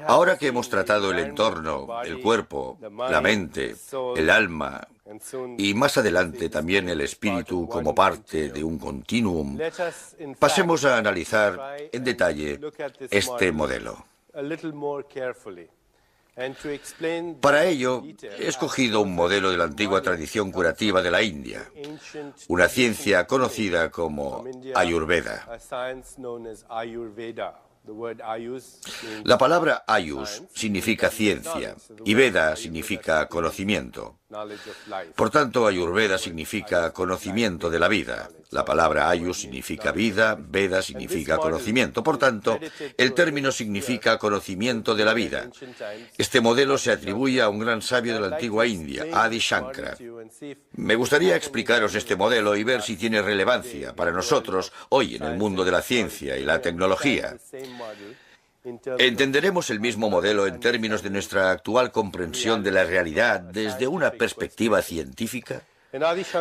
Ahora que hemos tratado el entorno, el cuerpo, la mente, el alma y más adelante también el espíritu como parte de un continuum, pasemos a analizar en detalle este modelo. Para ello, he escogido un modelo de la antigua tradición curativa de la India, una ciencia conocida como Ayurveda. La palabra Ayus significa ciencia y Veda significa conocimiento. Por tanto, Ayurveda significa conocimiento de la vida. La palabra Ayus significa vida, Veda significa conocimiento. Por tanto, el término significa conocimiento de la vida. Este modelo se atribuye a un gran sabio de la antigua India, Adi Shankara. Me gustaría explicaros este modelo y ver si tiene relevancia para nosotros hoy en el mundo de la ciencia y la tecnología. Entenderemos el mismo modelo en términos de nuestra actual comprensión de la realidad desde una perspectiva científica.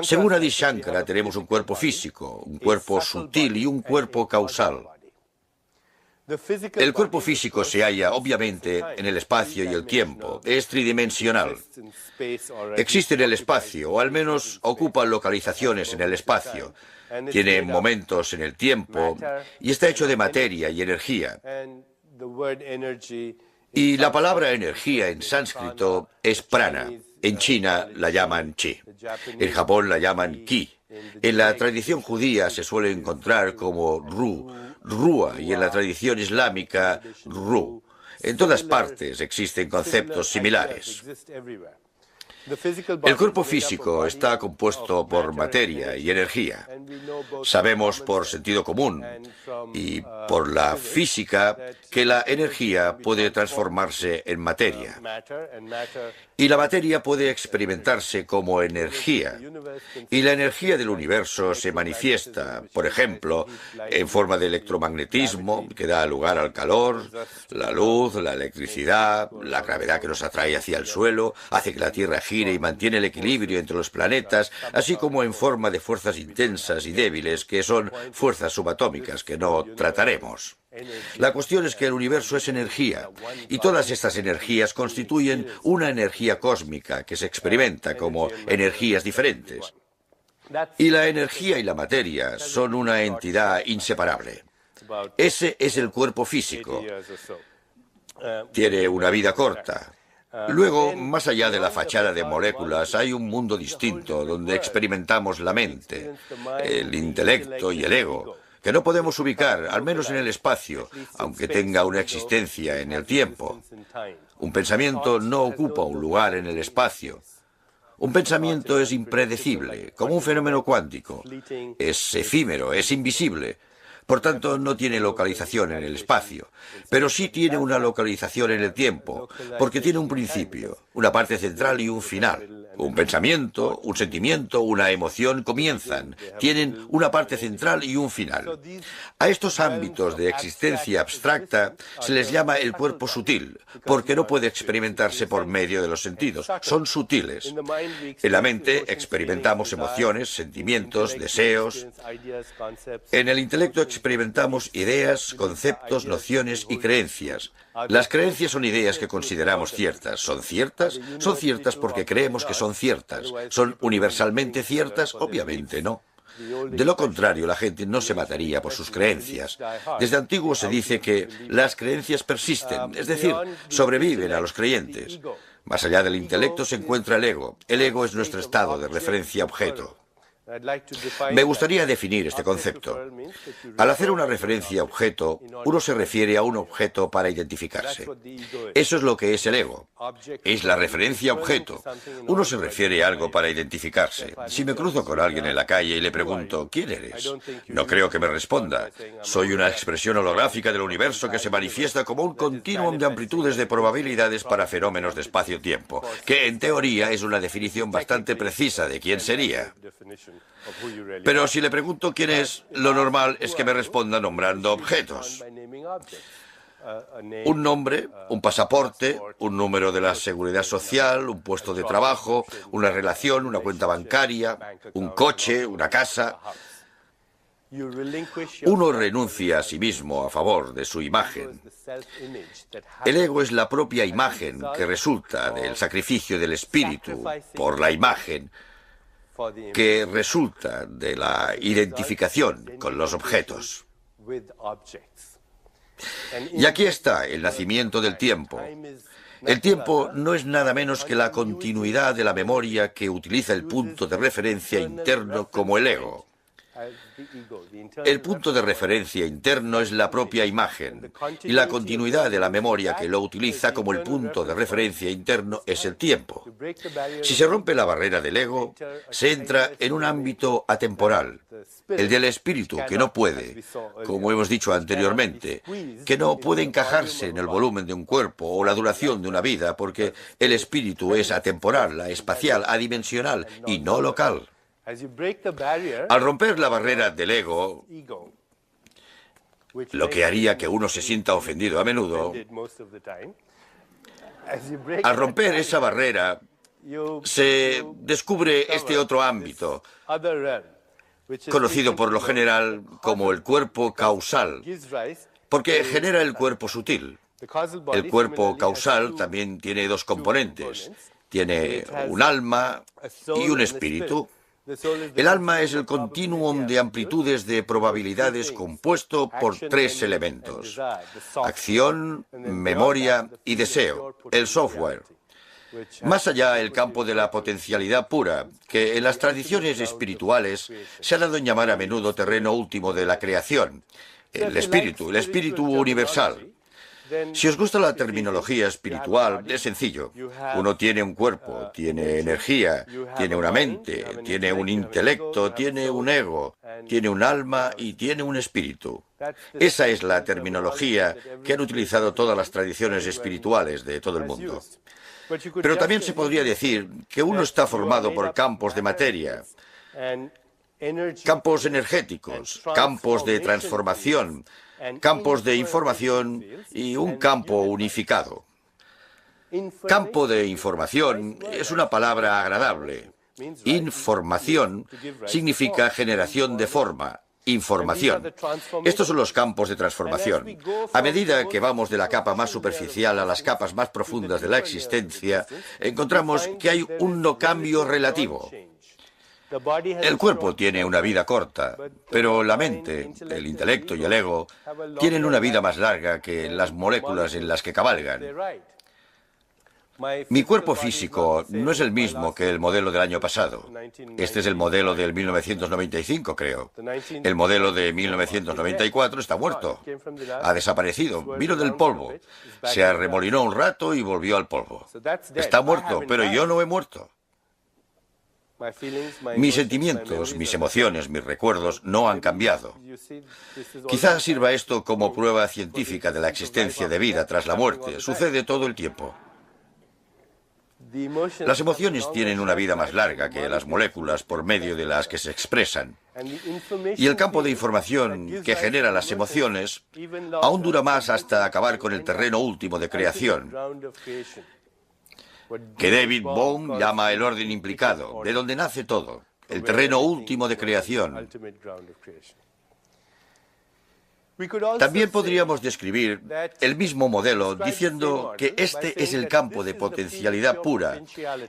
Según Adi Shankara, tenemos un cuerpo físico, un cuerpo sutil y un cuerpo causal. El cuerpo físico se halla, obviamente, en el espacio y el tiempo. Es tridimensional. Existe en el espacio, o al menos ocupa localizaciones en el espacio. Tiene momentos en el tiempo y está hecho de materia y energía. Y la palabra energía en sánscrito es prana. En China la llaman chi. En Japón la llaman ki. En la tradición judía se suele encontrar como rúa, y en la tradición islámica, ru. En todas partes existen conceptos similares. El cuerpo físico está compuesto por materia y energía. Sabemos por sentido común y por la física que la energía puede transformarse en materia. Y la materia puede experimentarse como energía. Y la energía del universo se manifiesta, por ejemplo, en forma de electromagnetismo, que da lugar al calor, la luz, la electricidad, la gravedad que nos atrae hacia el suelo, hace que la Tierra gire y mantiene el equilibrio entre los planetas, así como en forma de fuerzas intensas y débiles, que son fuerzas subatómicas, que no trataremos. La cuestión es que el universo es energía, y todas estas energías constituyen una energía cósmica que se experimenta como energías diferentes. Y la energía y la materia son una entidad inseparable. Ese es el cuerpo físico. Tiene una vida corta. Luego, más allá de la fachada de moléculas, hay un mundo distinto donde experimentamos la mente, el intelecto y el ego, que no podemos ubicar, al menos en el espacio, aunque tenga una existencia en el tiempo. Un pensamiento no ocupa un lugar en el espacio. Un pensamiento es impredecible, como un fenómeno cuántico. Es efímero, es invisible. Por tanto, no tiene localización en el espacio, pero sí tiene una localización en el tiempo, porque tiene un principio, una parte central y un final. Un pensamiento, un sentimiento, una emoción comienzan, tienen una parte central y un final. A estos ámbitos de existencia abstracta se les llama el cuerpo sutil, porque no puede experimentarse por medio de los sentidos, son sutiles. En la mente experimentamos emociones, sentimientos, deseos. En el intelecto experimentamos ideas, conceptos, nociones y creencias. Las creencias son ideas que consideramos ciertas. ¿Son ciertas? Son ciertas porque creemos que son ciertas. ¿Son universalmente ciertas? Obviamente no. De lo contrario, la gente no se mataría por sus creencias. Desde antiguo se dice que las creencias persisten, es decir, sobreviven a los creyentes. Más allá del intelecto se encuentra el ego. El ego es nuestro estado de referencia objeto. Me gustaría definir este concepto. Al hacer una referencia a objeto, uno se refiere a un objeto para identificarse. Eso es lo que es el ego. Es la referencia a objeto. Uno se refiere a algo para identificarse. Si me cruzo con alguien en la calle y le pregunto, ¿quién eres? No creo que me responda. Soy una expresión holográfica del universo que se manifiesta como un continuum de amplitudes de probabilidades para fenómenos de espacio-tiempo, que en teoría es una definición bastante precisa de quién sería. Pero si le pregunto quién es, lo normal es que me responda nombrando objetos. Un nombre, un pasaporte, un número de la seguridad social, un puesto de trabajo, una relación, una cuenta bancaria, un coche, una casa. Uno renuncia a sí mismo a favor de su imagen. El ego es la propia imagen que resulta del sacrificio del espíritu por la imagen, que resulta de la identificación con los objetos. Y aquí está el nacimiento del tiempo. El tiempo no es nada menos que la continuidad de la memoria que utiliza el punto de referencia interno como el ego. El punto de referencia interno es la propia imagen, y la continuidad de la memoria que lo utiliza como el punto de referencia interno es el tiempo. Si se rompe la barrera del ego, se entra en un ámbito atemporal, el del espíritu, que no puede, como hemos dicho anteriormente, que no puede encajarse en el volumen de un cuerpo o la duración de una vida, porque el espíritu es atemporal, espacial, adimensional y no local. Al romper la barrera del ego, lo que haría que uno se sienta ofendido a menudo, al romper esa barrera, se descubre este otro ámbito, conocido por lo general como el cuerpo causal, porque genera el cuerpo sutil. El cuerpo causal también tiene dos componentes. Tiene un alma y un espíritu. El alma es el continuum de amplitudes de probabilidades compuesto por tres elementos: acción, memoria y deseo, el software. Más allá, el campo de la potencialidad pura, que en las tradiciones espirituales se ha dado en llamar a menudo terreno último de la creación, el espíritu universal. Si os gusta la terminología espiritual, es sencillo. Uno tiene un cuerpo, tiene energía, tiene una mente, tiene un intelecto, tiene un ego, tiene un alma y tiene un espíritu. Esa es la terminología que han utilizado todas las tradiciones espirituales de todo el mundo. Pero también se podría decir que uno está formado por campos de materia, campos energéticos, campos de transformación, campos de información y un campo unificado. Campo de información es una palabra agradable. Información significa generación de forma, información. Estos son los campos de transformación. A medida que vamos de la capa más superficial a las capas más profundas de la existencia, encontramos que hay un no cambio relativo. El cuerpo tiene una vida corta, pero la mente, el intelecto y el ego tienen una vida más larga que las moléculas en las que cabalgan. Mi cuerpo físico no es el mismo que el modelo del año pasado. Este es el modelo del 1995, creo. El modelo de 1994 está muerto. Ha desaparecido. Vino del polvo. Se arremolinó un rato y volvió al polvo. Está muerto, pero yo no he muerto. Mis sentimientos, mis emociones, mis recuerdos no han cambiado. Quizás sirva esto como prueba científica de la existencia de vida tras la muerte. Sucede todo el tiempo. Las emociones tienen una vida más larga que las moléculas por medio de las que se expresan. Y el campo de información que genera las emociones aún dura más hasta acabar con el terreno último de creación, que David Bohm llama el orden implicado, de donde nace todo, el terreno último de creación. También podríamos describir el mismo modelo diciendo que este es el campo de potencialidad pura,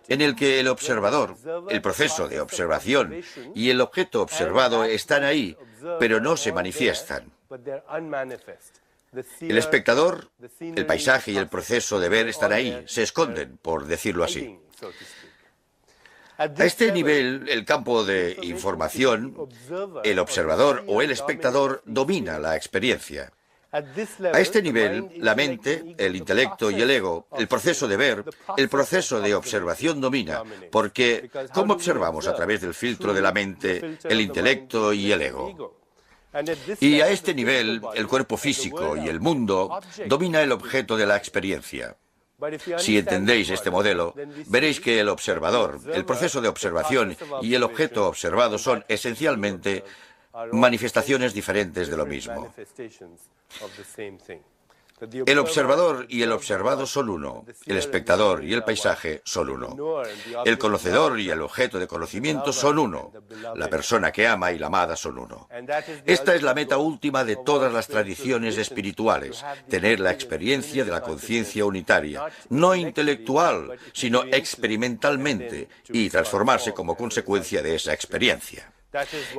en el que el observador, el proceso de observación y el objeto observado están ahí, pero no se manifiestan. El espectador, el paisaje y el proceso de ver están ahí, se esconden, por decirlo así. A este nivel, el campo de información, el observador o el espectador domina la experiencia. A este nivel, la mente, el intelecto y el ego, el proceso de ver, el proceso de observación domina, porque ¿cómo observamos a través del filtro de la mente, el intelecto y el ego? Y a este nivel, el cuerpo físico y el mundo domina el objeto de la experiencia. Si entendéis este modelo, veréis que el observador, el proceso de observación y el objeto observado son esencialmente manifestaciones diferentes de lo mismo. El observador y el observado son uno. El espectador y el paisaje son uno. El conocedor y el objeto de conocimiento son uno. La persona que ama y la amada son uno. Esta es la meta última de todas las tradiciones espirituales, tener la experiencia de la conciencia unitaria, no intelectual, sino experimentalmente, y transformarse como consecuencia de esa experiencia.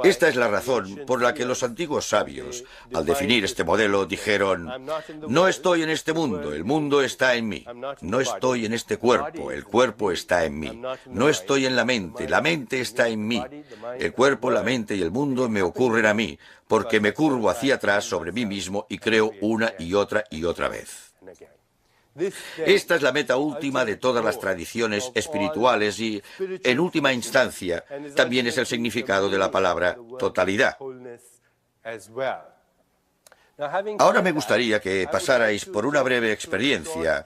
Esta es la razón por la que los antiguos sabios, al definir este modelo, dijeron: no estoy en este mundo, el mundo está en mí. No estoy en este cuerpo, el cuerpo está en mí. No estoy en la mente está en mí. El cuerpo, la mente y el mundo me ocurren a mí, porque me curvo hacia atrás sobre mí mismo y creo una y otra vez. Esta es la meta última de todas las tradiciones espirituales y, en última instancia, también es el significado de la palabra totalidad. Ahora me gustaría que pasarais por una breve experiencia,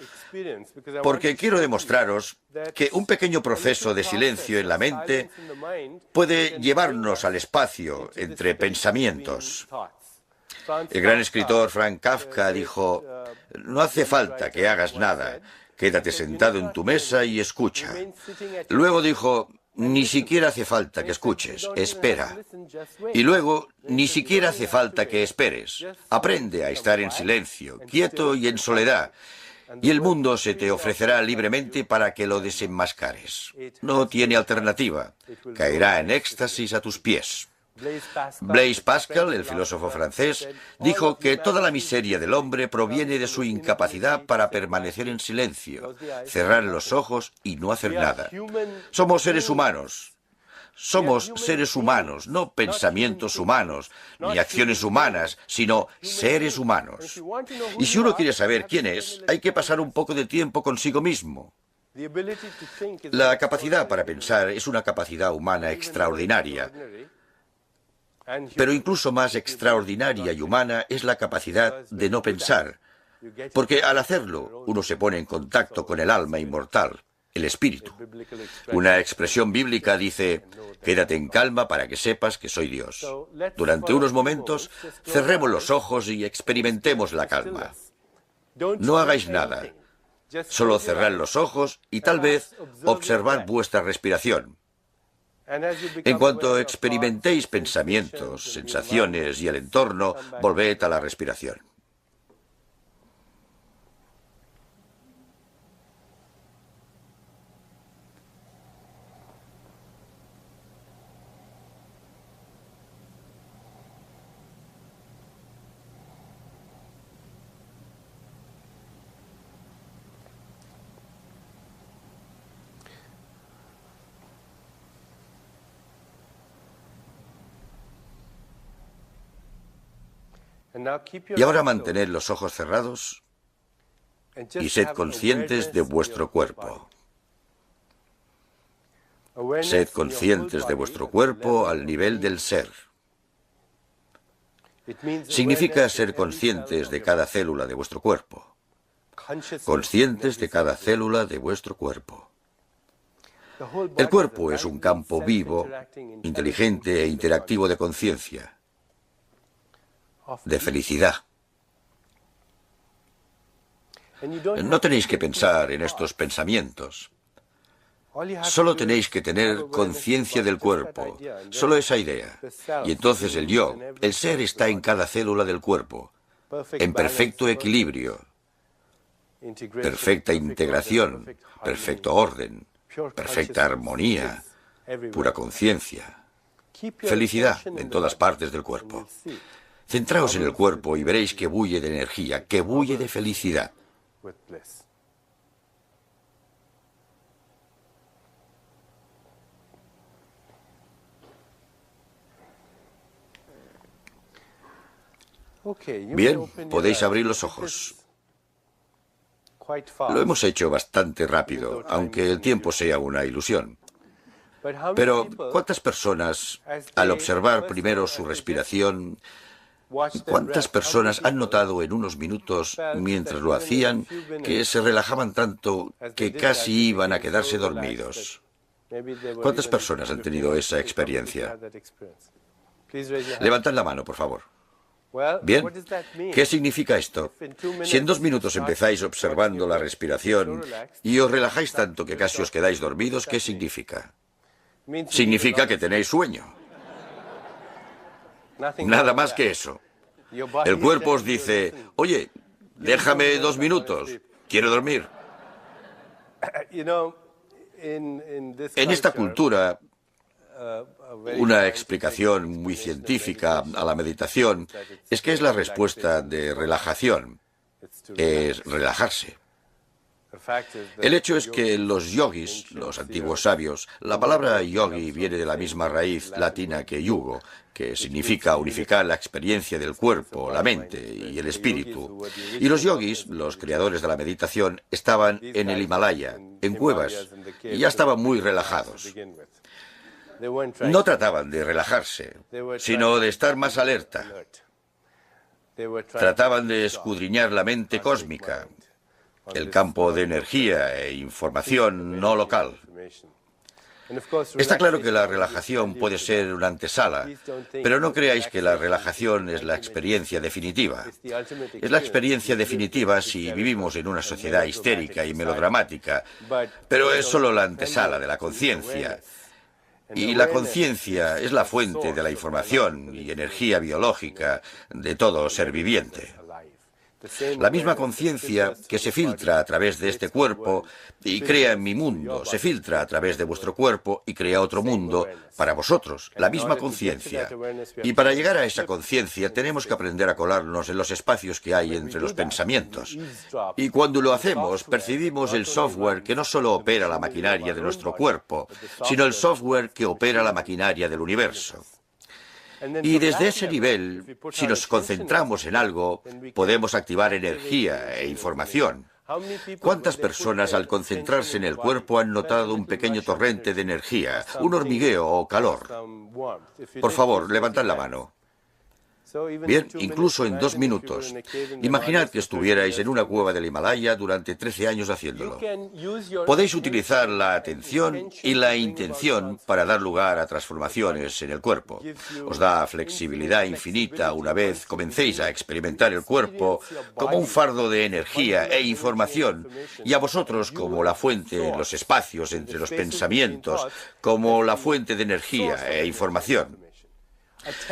porque quiero demostraros que un pequeño proceso de silencio en la mente puede llevarnos al espacio entre pensamientos. El gran escritor Franz Kafka dijo: no hace falta que hagas nada, quédate sentado en tu mesa y escucha. Luego dijo: ni siquiera hace falta que escuches, espera. Y luego, ni siquiera hace falta que esperes. Aprende a estar en silencio, quieto y en soledad, y el mundo se te ofrecerá libremente para que lo desenmascares. No tiene alternativa, caerá en éxtasis a tus pies. Blaise Pascal, el filósofo francés, dijo que toda la miseria del hombre proviene de su incapacidad para permanecer en silencio, cerrar los ojos y no hacer nada. Somos seres humanos. Somos seres humanos, no pensamientos humanos, ni acciones humanas, sino seres humanos. Y si uno quiere saber quién es, hay que pasar un poco de tiempo consigo mismo. La capacidad para pensar es una capacidad humana extraordinaria. Pero incluso más extraordinaria y humana es la capacidad de no pensar, porque al hacerlo uno se pone en contacto con el alma inmortal, el espíritu. Una expresión bíblica dice: quédate en calma para que sepas que soy Dios. Durante unos momentos cerremos los ojos y experimentemos la calma. No hagáis nada, solo cerrad los ojos y tal vez observad vuestra respiración. En cuanto experimentéis pensamientos, sensaciones y el entorno, volved a la respiración. Y ahora mantened los ojos cerrados y sed conscientes de vuestro cuerpo. Sed conscientes de vuestro cuerpo al nivel del ser. Significa ser conscientes de cada célula de vuestro cuerpo. Conscientes de cada célula de vuestro cuerpo. El cuerpo es un campo vivo, inteligente e interactivo de conciencia, de felicidad. No tenéis que pensar en estos pensamientos. Solo tenéis que tener conciencia del cuerpo, solo esa idea. Y entonces el yo, el ser, está en cada célula del cuerpo, en perfecto equilibrio, perfecta integración, perfecto orden, perfecta armonía, pura conciencia, felicidad en todas partes del cuerpo. Centraos en el cuerpo y veréis que bulle de energía, que bulle de felicidad. Bien, podéis abrir los ojos. Lo hemos hecho bastante rápido, aunque el tiempo sea una ilusión. Pero, ¿cuántas personas, al observar primero su respiración, cuántas personas han notado en unos minutos, mientras lo hacían, que se relajaban tanto que casi iban a quedarse dormidos? ¿Cuántas personas han tenido esa experiencia? Levantad la mano, por favor. Bien, ¿qué significa esto? Si en 2 minutos empezáis observando la respiración y os relajáis tanto que casi os quedáis dormidos, ¿qué significa? Significa que tenéis sueño. Nada más que eso. El cuerpo os dice, oye, déjame 2 minutos, quiero dormir. En esta cultura, una explicación muy científica a la meditación es que es la respuesta de relajación, es relajarse. El hecho es que los yogis, los antiguos sabios, la palabra yogi viene de la misma raíz latina que yugo, que significa unificar la experiencia del cuerpo, la mente y el espíritu. Y los yogis, los creadores de la meditación, estaban en el Himalaya, en cuevas, y ya estaban muy relajados. No trataban de relajarse, sino de estar más alerta. Trataban de escudriñar la mente cósmica, el campo de energía e información no local. Está claro que la relajación puede ser una antesala, pero no creáis que la relajación es la experiencia definitiva. Es la experiencia definitiva si vivimos en una sociedad histérica y melodramática, pero es solo la antesala de la conciencia. Y la conciencia es la fuente de la información y energía biológica de todo ser viviente. La misma conciencia que se filtra a través de este cuerpo y crea en mi mundo, se filtra a través de vuestro cuerpo y crea otro mundo para vosotros, la misma conciencia. Y para llegar a esa conciencia tenemos que aprender a colarnos en los espacios que hay entre los pensamientos. Y cuando lo hacemos, percibimos el software que no solo opera la maquinaria de nuestro cuerpo, sino el software que opera la maquinaria del universo. Y desde ese nivel, si nos concentramos en algo, podemos activar energía e información. ¿Cuántas personas al concentrarse en el cuerpo han notado un pequeño torrente de energía, un hormigueo o calor? Por favor, levantad la mano. Bien, incluso en 2 minutos. Imaginad que estuvierais en una cueva del Himalaya durante 13 años haciéndolo. Podéis utilizar la atención y la intención para dar lugar a transformaciones en el cuerpo. Os da flexibilidad infinita una vez comencéis a experimentar el cuerpo como un fardo de energía e información, y a vosotros como la fuente en los espacios entre los pensamientos, como la fuente de energía e información.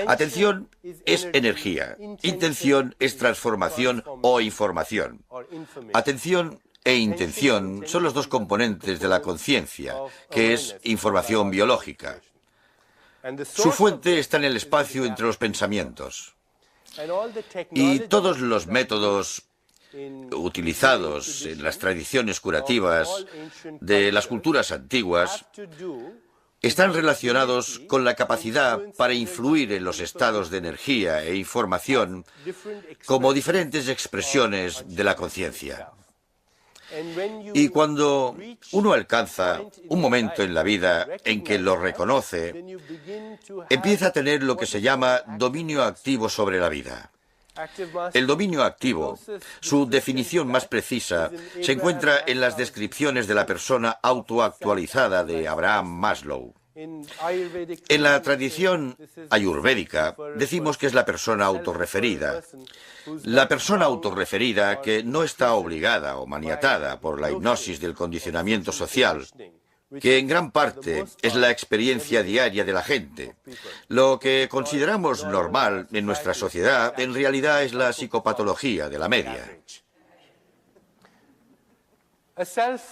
Atención es energía, intención es transformación o información. Atención e intención son los 2 componentes de la conciencia, que es información biológica. Su fuente está en el espacio entre los pensamientos. Y todos los métodos utilizados en las tradiciones curativas de las culturas antiguas están relacionados con la capacidad para influir en los estados de energía e información como diferentes expresiones de la conciencia. Y cuando uno alcanza un momento en la vida en que lo reconoce, empieza a tener lo que se llama dominio activo sobre la vida. El dominio activo, su definición más precisa, se encuentra en las descripciones de la persona autoactualizada de Abraham Maslow. En la tradición ayurvédica decimos que es la persona autorreferida. La persona autorreferida que no está obligada o maniatada por la hipnosis del condicionamiento social, que en gran parte es la experiencia diaria de la gente. Lo que consideramos normal en nuestra sociedad en realidad es la psicopatología de la media.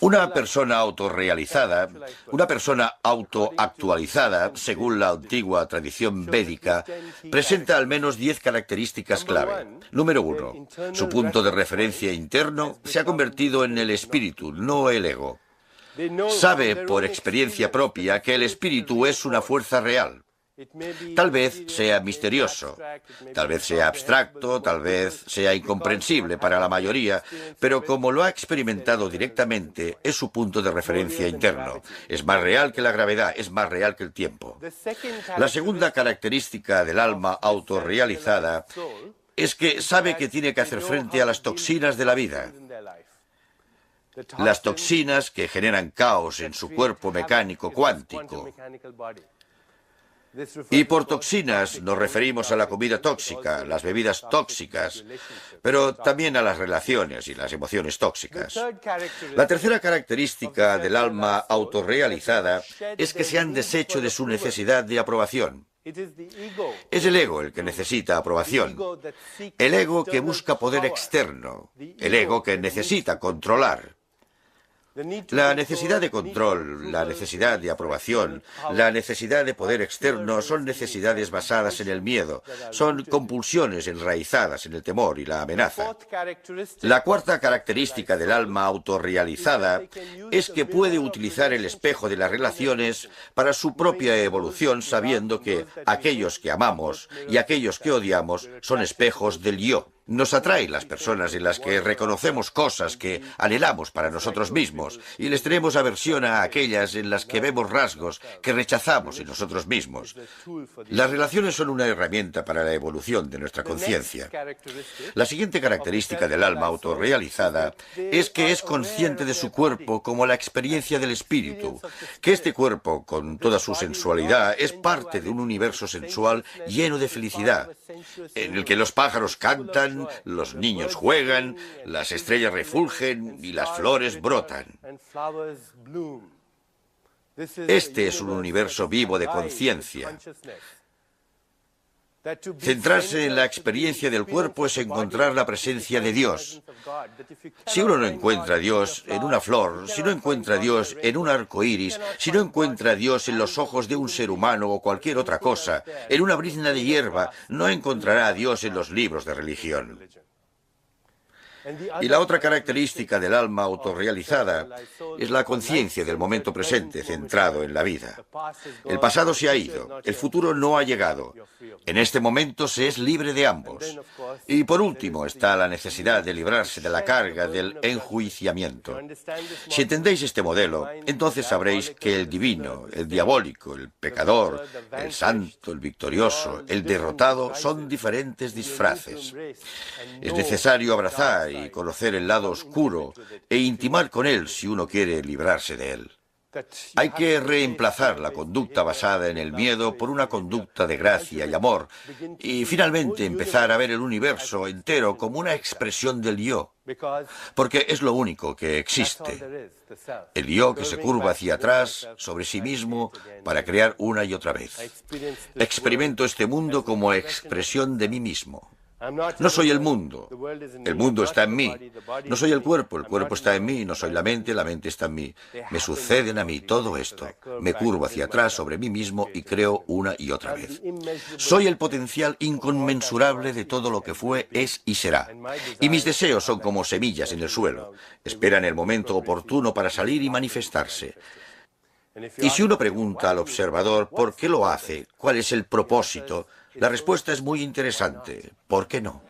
Una persona autorrealizada, una persona autoactualizada, según la antigua tradición védica, presenta al menos 10 características clave. Número 1. Su punto de referencia interno se ha convertido en el espíritu, no el ego. Sabe por experiencia propia que el espíritu es una fuerza real. Tal vez sea misterioso, tal vez sea abstracto, tal vez sea incomprensible para la mayoría, pero como lo ha experimentado directamente, es su punto de referencia interno. Es más real que la gravedad, es más real que el tiempo. La segunda característica del alma autorrealizada es que sabe que tiene que hacer frente a las toxinas de la vida. Las toxinas que generan caos en su cuerpo mecánico cuántico. Y por toxinas nos referimos a la comida tóxica, las bebidas tóxicas, pero también a las relaciones y las emociones tóxicas. La tercera característica del alma autorrealizada es que se han deshecho de su necesidad de aprobación. Es el ego el que necesita aprobación, el ego que busca poder externo, el ego que necesita controlar. La necesidad de control, la necesidad de aprobación, la necesidad de poder externo son necesidades basadas en el miedo, son compulsiones enraizadas en el temor y la amenaza. La cuarta característica del alma autorrealizada es que puede utilizar el espejo de las relaciones para su propia evolución, sabiendo que aquellos que amamos y aquellos que odiamos son espejos del yo. Nos atraen las personas en las que reconocemos cosas que anhelamos para nosotros mismos y les tenemos aversión a aquellas en las que vemos rasgos que rechazamos en nosotros mismos. Las relaciones son una herramienta para la evolución de nuestra conciencia. La siguiente característica del alma autorrealizada es que es consciente de su cuerpo como la experiencia del espíritu, que este cuerpo, con toda su sensualidad, es parte de un universo sensual lleno de felicidad, en el que los pájaros cantan, los niños juegan, las estrellas refulgen y las flores brotan. Este es un universo vivo de conciencia. Centrarse en la experiencia del cuerpo es encontrar la presencia de Dios. Si uno no encuentra a Dios en una flor, si no encuentra a Dios en un arco iris, si no encuentra a Dios en los ojos de un ser humano o cualquier otra cosa, en una brizna de hierba, no encontrará a Dios en los libros de religión. Y la otra característica del alma autorrealizada es la conciencia del momento presente centrado en la vida. El pasado se ha ido, el futuro no ha llegado. En este momento se es libre de ambos. Y por último está la necesidad de librarse de la carga del enjuiciamiento. Si entendéis este modelo, entonces sabréis que el divino, el diabólico, el pecador, el santo, el victorioso, el derrotado son diferentes disfraces. Es necesario abrazar y conocer el lado oscuro e intimar con él si uno quiere librarse de él. Hay que reemplazar la conducta basada en el miedo por una conducta de gracia y amor y finalmente empezar a ver el universo entero como una expresión del yo, porque es lo único que existe. El yo que se curva hacia atrás sobre sí mismo para crear una y otra vez. Experimento este mundo como expresión de mí mismo. No soy el mundo está en mí. No soy el cuerpo está en mí. No soy la mente está en mí. Me suceden a mí todo esto. Me curvo hacia atrás sobre mí mismo y creo una y otra vez. Soy el potencial inconmensurable de todo lo que fue, es y será. Y mis deseos son como semillas en el suelo. Esperan el momento oportuno para salir y manifestarse. Y si uno pregunta al observador por qué lo hace, cuál es el propósito, la respuesta es muy interesante. ¿Por qué no?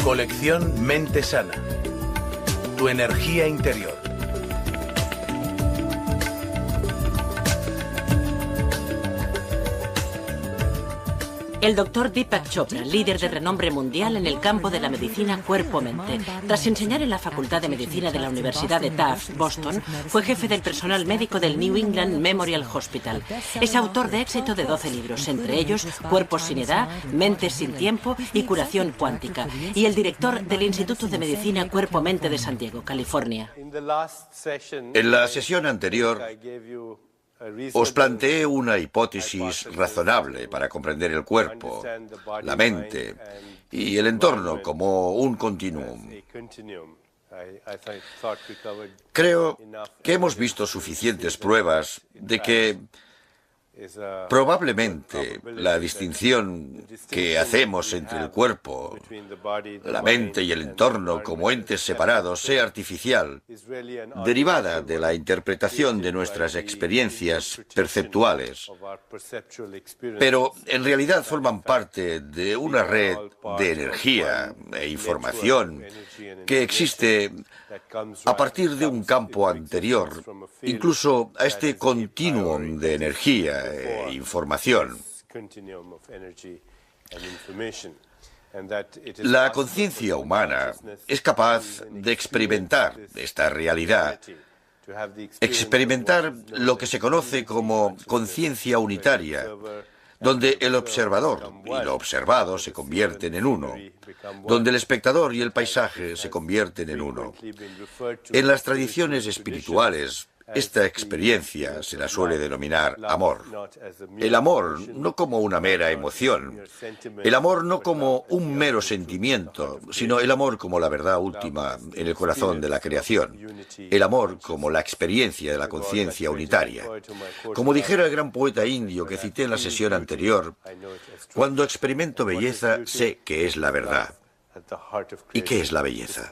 Colección Mente Sana. Tu energía interior. El doctor Deepak Chopra, líder de renombre mundial en el campo de la medicina cuerpo-mente. Tras enseñar en la Facultad de Medicina de la Universidad de Tufts, Boston, fue jefe del personal médico del New England Memorial Hospital. Es autor de éxito de 12 libros, entre ellos Cuerpos sin edad, Mentes sin tiempo y Curación cuántica, y el director del Instituto de Medicina Cuerpo-Mente de San Diego, California. En la sesión anterior os planteé una hipótesis razonable para comprender el cuerpo, la mente y el entorno como un continuum. Creo que hemos visto suficientes pruebas de que probablemente la distinción que hacemos entre el cuerpo, la mente y el entorno como entes separados sea artificial, derivada de la interpretación de nuestras experiencias perceptuales, pero en realidad forman parte de una red de energía e información que existe a partir de un campo anterior, incluso a este continuum de energía e información. La conciencia humana es capaz de experimentar esta realidad, experimentar lo que se conoce como conciencia unitaria, donde el observador y lo observado se convierten en uno, donde el espectador y el paisaje se convierten en uno. En las tradiciones espirituales, esta experiencia se la suele denominar amor. El amor no como una mera emoción, el amor no como un mero sentimiento, sino el amor como la verdad última en el corazón de la creación, el amor como la experiencia de la conciencia unitaria. Como dijera el gran poeta indio que cité en la sesión anterior, cuando experimento belleza sé que es la verdad. ¿Y qué es la belleza?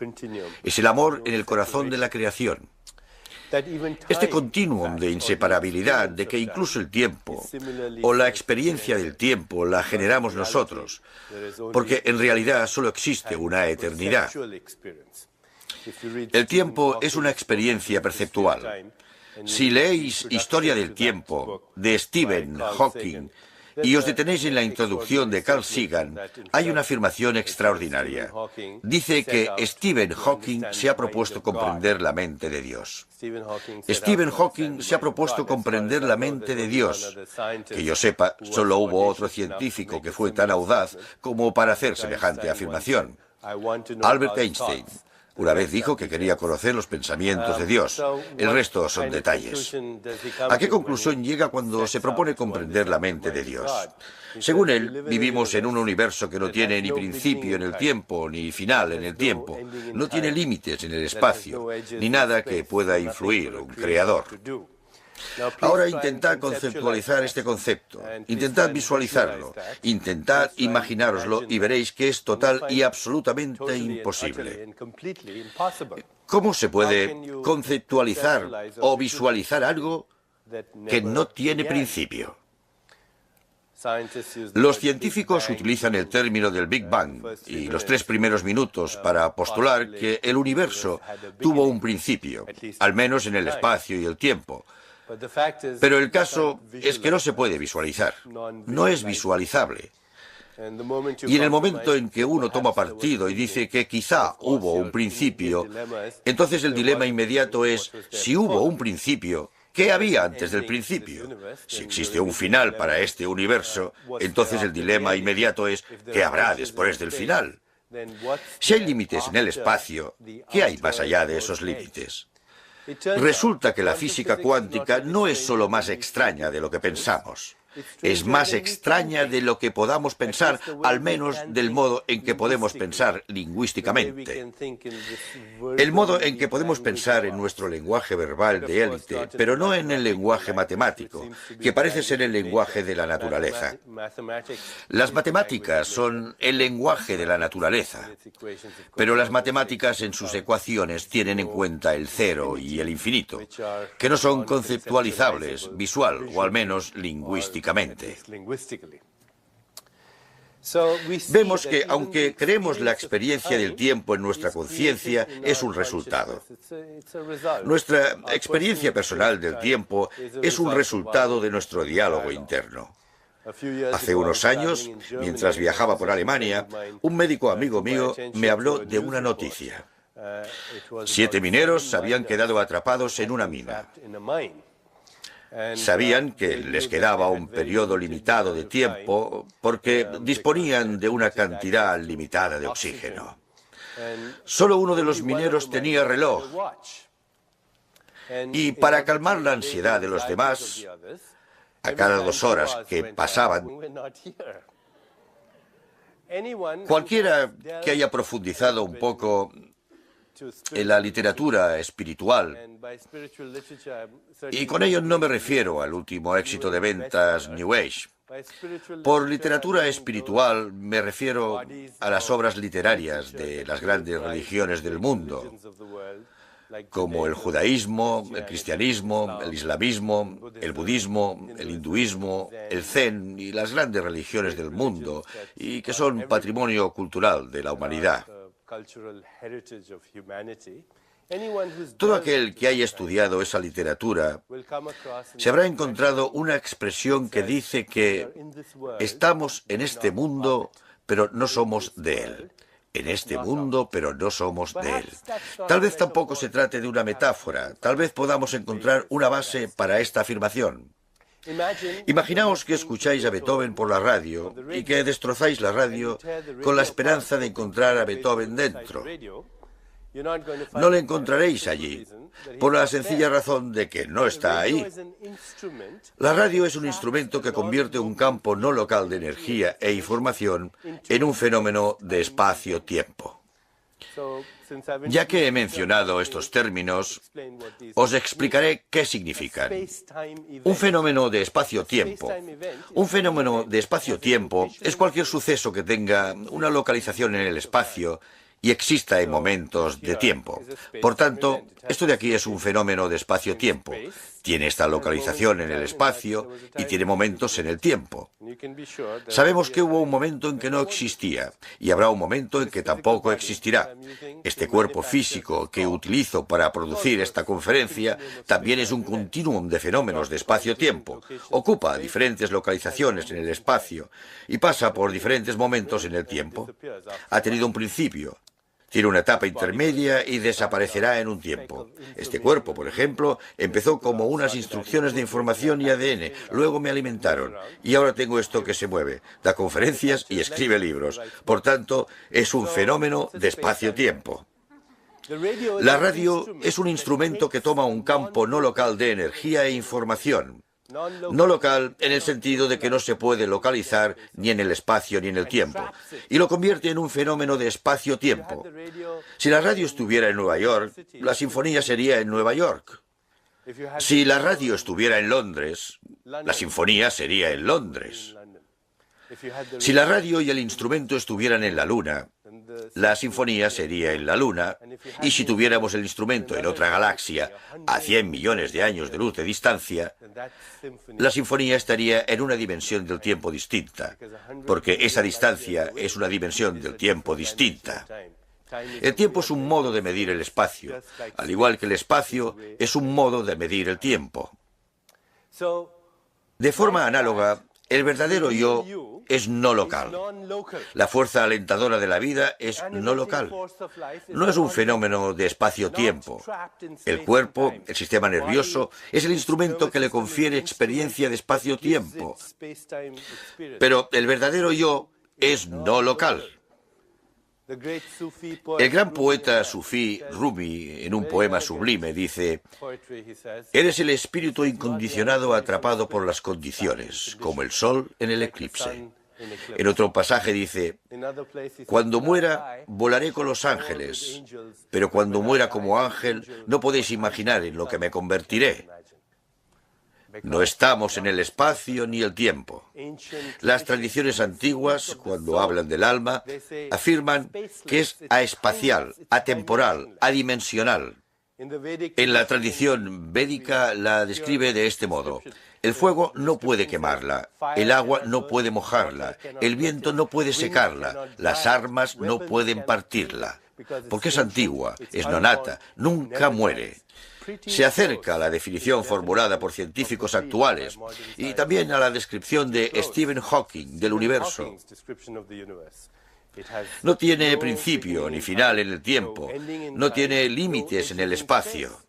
Es el amor en el corazón de la creación. Este continuum de inseparabilidad, de que incluso el tiempo o la experiencia del tiempo la generamos nosotros, porque en realidad solo existe una eternidad. El tiempo es una experiencia perceptual. Si leéis Historia del tiempo de Stephen Hawking y os detenéis en la introducción de Carl Sagan, hay una afirmación extraordinaria. Dice que Stephen Hawking se ha propuesto comprender la mente de Dios. Stephen Hawking se ha propuesto comprender la mente de Dios. Que yo sepa, solo hubo otro científico que fue tan audaz como para hacer semejante afirmación. Albert Einstein una vez dijo que quería conocer los pensamientos de Dios. El resto son detalles. ¿A qué conclusión llega cuando se propone comprender la mente de Dios? Según él, vivimos en un universo que no tiene ni principio en el tiempo, ni final en el tiempo. No tiene límites en el espacio, ni nada que pueda influir un creador. Ahora intentad conceptualizar este concepto, intentad visualizarlo, intentad imaginároslo y veréis que es total y absolutamente imposible. ¿Cómo se puede conceptualizar o visualizar algo que no tiene principio? Los científicos utilizan el término del Big Bang y los 3 primeros minutos para postular que el universo tuvo un principio, al menos en el espacio y el tiempo. Pero el caso es que no se puede visualizar, no es visualizable. Y en el momento en que uno toma partido y dice que quizá hubo un principio, entonces el dilema inmediato es, si hubo un principio, ¿qué había antes del principio? Si existe un final para este universo, entonces el dilema inmediato es, ¿qué habrá después del final? Si hay límites en el espacio, ¿qué hay más allá de esos límites? Resulta que la física cuántica no es solo más extraña de lo que pensamos. Es más extraña de lo que podamos pensar, al menos del modo en que podemos pensar lingüísticamente. El modo en que podemos pensar en nuestro lenguaje verbal de élite, pero no en el lenguaje matemático, que parece ser el lenguaje de la naturaleza. Las matemáticas son el lenguaje de la naturaleza, pero las matemáticas en sus ecuaciones tienen en cuenta el cero y el infinito, que no son conceptualizables visual o al menos lingüísticamente. Vemos que, aunque creemos la experiencia del tiempo en nuestra conciencia, es un resultado. Nuestra experiencia personal del tiempo es un resultado de nuestro diálogo interno. Hace unos años, mientras viajaba por Alemania, un médico amigo mío me habló de una noticia. 7 mineros habían quedado atrapados en una mina. Sabían que les quedaba un periodo limitado de tiempo porque disponían de una cantidad limitada de oxígeno. Solo uno de los mineros tenía reloj. Y para calmar la ansiedad de los demás, a cada 2 horas que pasaban, cualquiera que haya profundizado un poco en la literatura espiritual, y con ello no me refiero al último éxito de ventas New Age. Por literatura espiritual me refiero a las obras literarias de las grandes religiones del mundo, como el judaísmo, el cristianismo, el islamismo, el budismo, el hinduismo, el zen y las grandes religiones del mundo, y que son patrimonio cultural de la humanidad. Todo aquel que haya estudiado esa literatura se habrá encontrado una expresión que dice que estamos en este mundo, pero no somos de él. En este mundo, pero no somos de él. Tal vez tampoco se trate de una metáfora, tal vez podamos encontrar una base para esta afirmación. Imaginaos que escucháis a Beethoven por la radio y que destrozáis la radio con la esperanza de encontrar a Beethoven dentro. No le encontraréis allí, por la sencilla razón de que no está ahí. La radio es un instrumento que convierte un campo no local de energía e información en un fenómeno de espacio-tiempo. Ya que he mencionado estos términos, os explicaré qué significan. Un fenómeno de espacio-tiempo. Un fenómeno de espacio-tiempo es cualquier suceso que tenga una localización en el espacio y exista en momentos de tiempo. Por tanto, esto de aquí es un fenómeno de espacio-tiempo. Tiene esta localización en el espacio y tiene momentos en el tiempo. Sabemos que hubo un momento en que no existía y habrá un momento en que tampoco existirá. Este cuerpo físico que utilizo para producir esta conferencia también es un continuum de fenómenos de espacio-tiempo. Ocupa diferentes localizaciones en el espacio y pasa por diferentes momentos en el tiempo. Ha tenido un principio. Tiene una etapa intermedia y desaparecerá en un tiempo. Este cuerpo, por ejemplo, empezó como unas instrucciones de información y ADN, luego me alimentaron, y ahora tengo esto que se mueve, da conferencias y escribe libros. Por tanto, es un fenómeno de espacio-tiempo. La radio es un instrumento que toma un campo no local de energía e información. No local en el sentido de que no se puede localizar ni en el espacio ni en el tiempo, y lo convierte en un fenómeno de espacio-tiempo. Si la radio estuviera en Nueva York, la sinfonía sería en Nueva York. Si la radio estuviera en Londres, la sinfonía sería en Londres. Si la radio y el instrumento estuvieran en la Luna, la sinfonía sería en la Luna, y si tuviéramos el instrumento en otra galaxia, a 100 millones de años de luz de distancia, la sinfonía estaría en una dimensión del tiempo distinta, porque esa distancia es una dimensión del tiempo distinta. El tiempo es un modo de medir el espacio, al igual que el espacio es un modo de medir el tiempo. De forma análoga, el verdadero yo es no local. La fuerza alentadora de la vida es no local. No es un fenómeno de espacio-tiempo. El cuerpo, el sistema nervioso, es el instrumento que le confiere experiencia de espacio-tiempo. Pero el verdadero yo es no local. El gran poeta sufí Rumi, en un poema sublime, dice: «Eres el espíritu incondicionado atrapado por las condiciones, como el sol en el eclipse». En otro pasaje dice: «Cuando muera, volaré con los ángeles, pero cuando muera como ángel, no podéis imaginar en lo que me convertiré». No estamos en el espacio ni el tiempo. Las tradiciones antiguas, cuando hablan del alma, afirman que es aespacial, atemporal, adimensional. En la tradición védica la describe de este modo: el fuego no puede quemarla, el agua no puede mojarla, el viento no puede secarla, las armas no pueden partirla, porque es antigua, es nonata, nunca muere. se acerca a la definición formulada por científicos actuales y también a la descripción de Stephen Hawking del universo. No tiene principio ni final en el tiempo, no tiene límites en el espacio.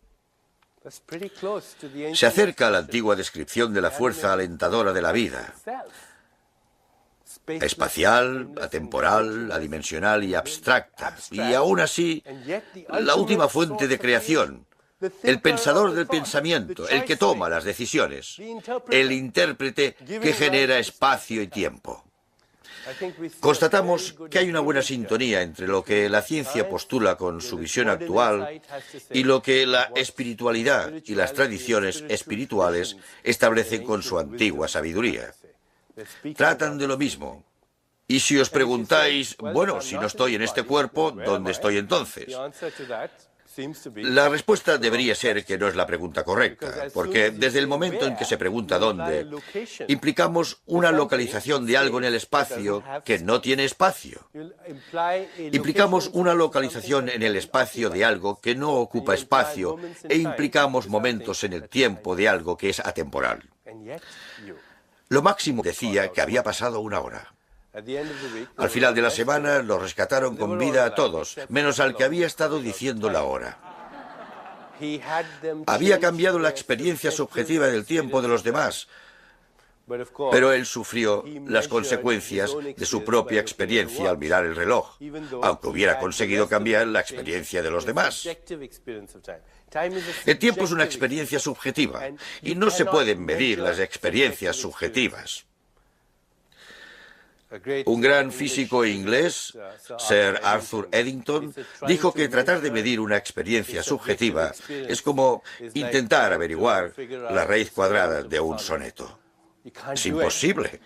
Se acerca a la antigua descripción de la fuerza alentadora de la vida. Espacial, atemporal, adimensional y abstracta. Y aún así, la última fuente de creación, el pensador del pensamiento, el que toma las decisiones, el intérprete que genera espacio y tiempo. Constatamos que hay una buena sintonía entre lo que la ciencia postula con su visión actual y lo que la espiritualidad y las tradiciones espirituales establecen con su antigua sabiduría. Tratan de lo mismo. Y si os preguntáis, bueno, si no estoy en este cuerpo, ¿dónde estoy entonces? La respuesta debería ser que no es la pregunta correcta, porque desde el momento en que se pregunta dónde, implicamos una localización de algo en el espacio que no tiene espacio. Implicamos una localización en el espacio de algo que no ocupa espacio e implicamos momentos en el tiempo de algo que es atemporal. Lo máximo decía que había pasado una hora. Al final de la semana los rescataron con vida a todos, menos al que había estado diciendo la hora. Había cambiado la experiencia subjetiva del tiempo de los demás, pero él sufrió las consecuencias de su propia experiencia al mirar el reloj, aunque hubiera conseguido cambiar la experiencia de los demás. El tiempo es una experiencia subjetiva y no se pueden medir las experiencias subjetivas. Un gran físico inglés, Sir Arthur Eddington, dijo que tratar de medir una experiencia subjetiva es como intentar averiguar la raíz cuadrada de un soneto. Es imposible.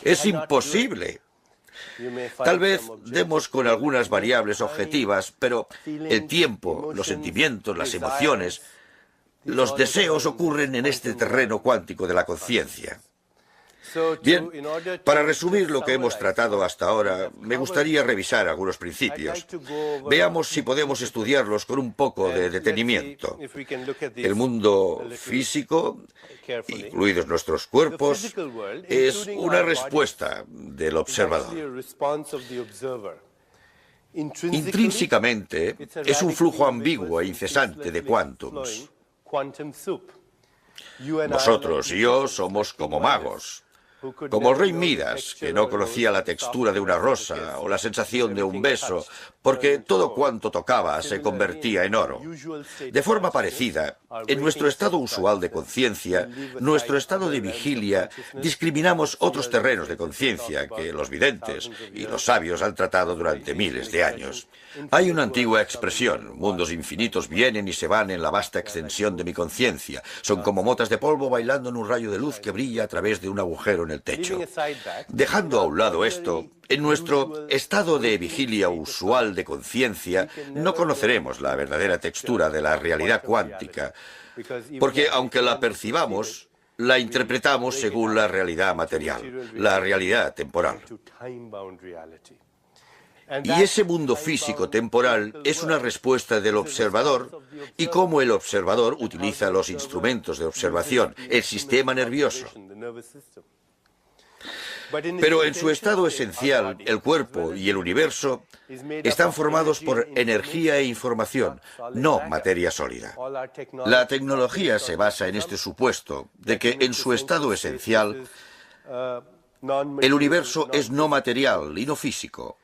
Es imposible. Tal vez demos con algunas variables objetivas, pero el tiempo, los sentimientos, las emociones, los deseos ocurren en este terreno cuántico de la conciencia. Bien, para resumir lo que hemos tratado hasta ahora, me gustaría revisar algunos principios. Veamos si podemos estudiarlos con un poco de detenimiento. El mundo físico, incluidos nuestros cuerpos, es una respuesta del observador. Intrínsecamente, es un flujo ambiguo e incesante de quantums. Vosotros y yo somos como magos. Como el rey Midas, que no conocía la textura de una rosa o la sensación de un beso, porque todo cuanto tocaba se convertía en oro. De forma parecida, en nuestro estado usual de conciencia, nuestro estado de vigilia, discriminamos otros terrenos de conciencia que los videntes y los sabios han tratado durante miles de años. Hay una antigua expresión: mundos infinitos vienen y se van en la vasta extensión de mi conciencia. Son como motas de polvo bailando en un rayo de luz que brilla a través de un agujero en el techo. Dejando a un lado esto, en nuestro estado de vigilia usual de conciencia, no conoceremos la verdadera textura de la realidad cuántica, porque aunque la percibamos, la interpretamos según la realidad material, la realidad temporal. Y ese mundo físico temporal es una respuesta del observador y cómo el observador utiliza los instrumentos de observación, el sistema nervioso. Pero en su estado esencial, el cuerpo y el universo están formados por energía e información, no materia sólida. La tecnología se basa en este supuesto de que en su estado esencial, el universo es no material y no físico.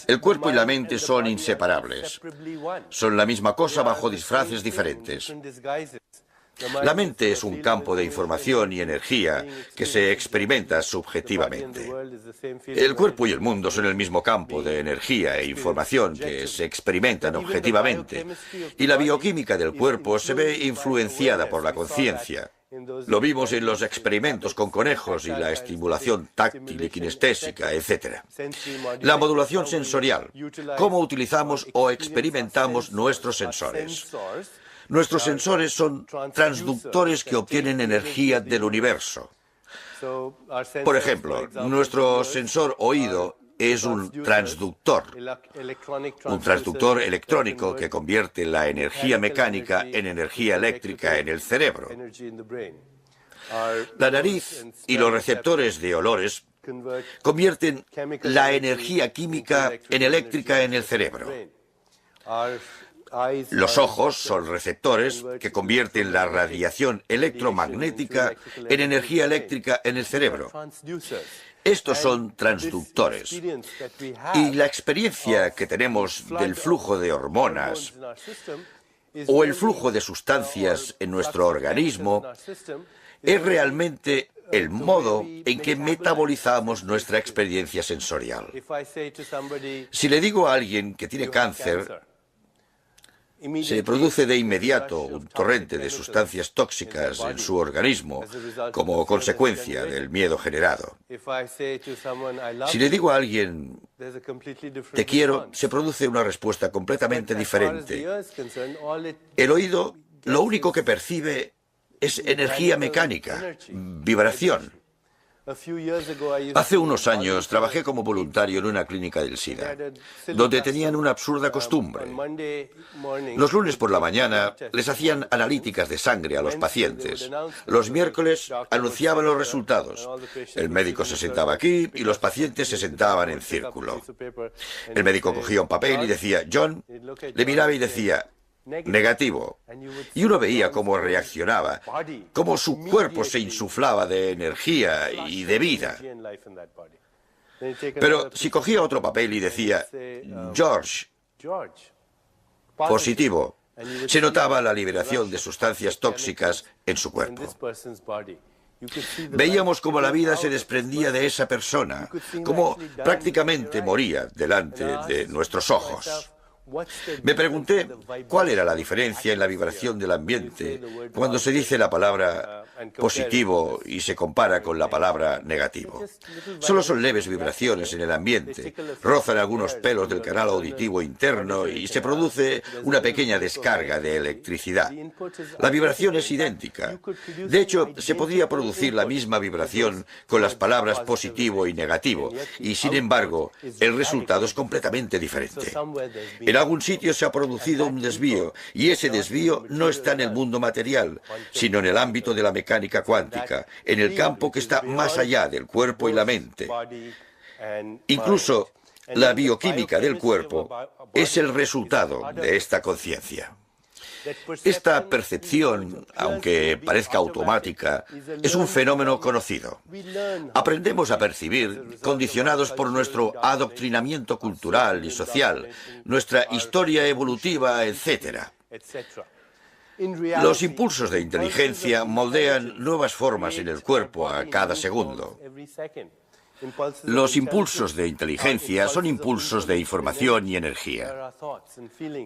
El cuerpo y la mente son inseparables. Son la misma cosa bajo disfraces diferentes. La mente es un campo de información y energía que se experimenta subjetivamente. El cuerpo y el mundo son el mismo campo de energía e información que se experimentan objetivamente. Y la bioquímica del cuerpo se ve influenciada por la conciencia. Lo vimos en los experimentos con conejos y la estimulación táctil y kinestésica, etc. La modulación sensorial, cómo utilizamos o experimentamos nuestros sensores. Nuestros sensores son transductores que obtienen energía del universo. Por ejemplo, nuestro sensor oído es un transductor electrónico que convierte la energía mecánica en energía eléctrica en el cerebro. La nariz y los receptores de olores convierten la energía química en eléctrica en el cerebro. Los ojos son receptores que convierten la radiación electromagnética en energía eléctrica en el cerebro. Estos son transductores. Y la experiencia que tenemos del flujo de hormonas o el flujo de sustancias en nuestro organismo es realmente el modo en que metabolizamos nuestra experiencia sensorial. Si le digo a alguien que tiene cáncer, se produce de inmediato un torrente de sustancias tóxicas en su organismo como consecuencia del miedo generado. Si le digo a alguien, te quiero, se produce una respuesta completamente diferente. El oído lo único que percibe es energía mecánica, vibración. Hace unos años trabajé como voluntario en una clínica del SIDA, donde tenían una absurda costumbre. Los lunes por la mañana les hacían analíticas de sangre a los pacientes. Los miércoles anunciaban los resultados. El médico se sentaba aquí y los pacientes se sentaban en círculo. El médico cogía un papel y decía, John, le miraba y decía, negativo. Y uno veía cómo reaccionaba, cómo su cuerpo se insuflaba de energía y de vida. Pero si cogía otro papel y decía, George, positivo, se notaba la liberación de sustancias tóxicas en su cuerpo. Veíamos cómo la vida se desprendía de esa persona, cómo prácticamente moría delante de nuestros ojos. Me pregunté cuál era la diferencia en la vibración del ambiente cuando se dice la palabra positivo y se compara con la palabra negativo. Solo son leves vibraciones en el ambiente, rozan algunos pelos del canal auditivo interno y se produce una pequeña descarga de electricidad. La vibración es idéntica. De hecho, se podría producir la misma vibración con las palabras positivo y negativo, y sin embargo, el resultado es completamente diferente. En algún sitio se ha producido un desvío, y ese desvío no está en el mundo material, sino en el ámbito de la mecánica cuántica, en el campo que está más allá del cuerpo y la mente. Incluso la bioquímica del cuerpo es el resultado de esta conciencia. Esta percepción, aunque parezca automática, es un fenómeno conocido. Aprendemos a percibir condicionados por nuestro adoctrinamiento cultural y social, nuestra historia evolutiva, etc. Los impulsos de inteligencia moldean nuevas formas en el cuerpo a cada segundo. Los impulsos de inteligencia son impulsos de información y energía.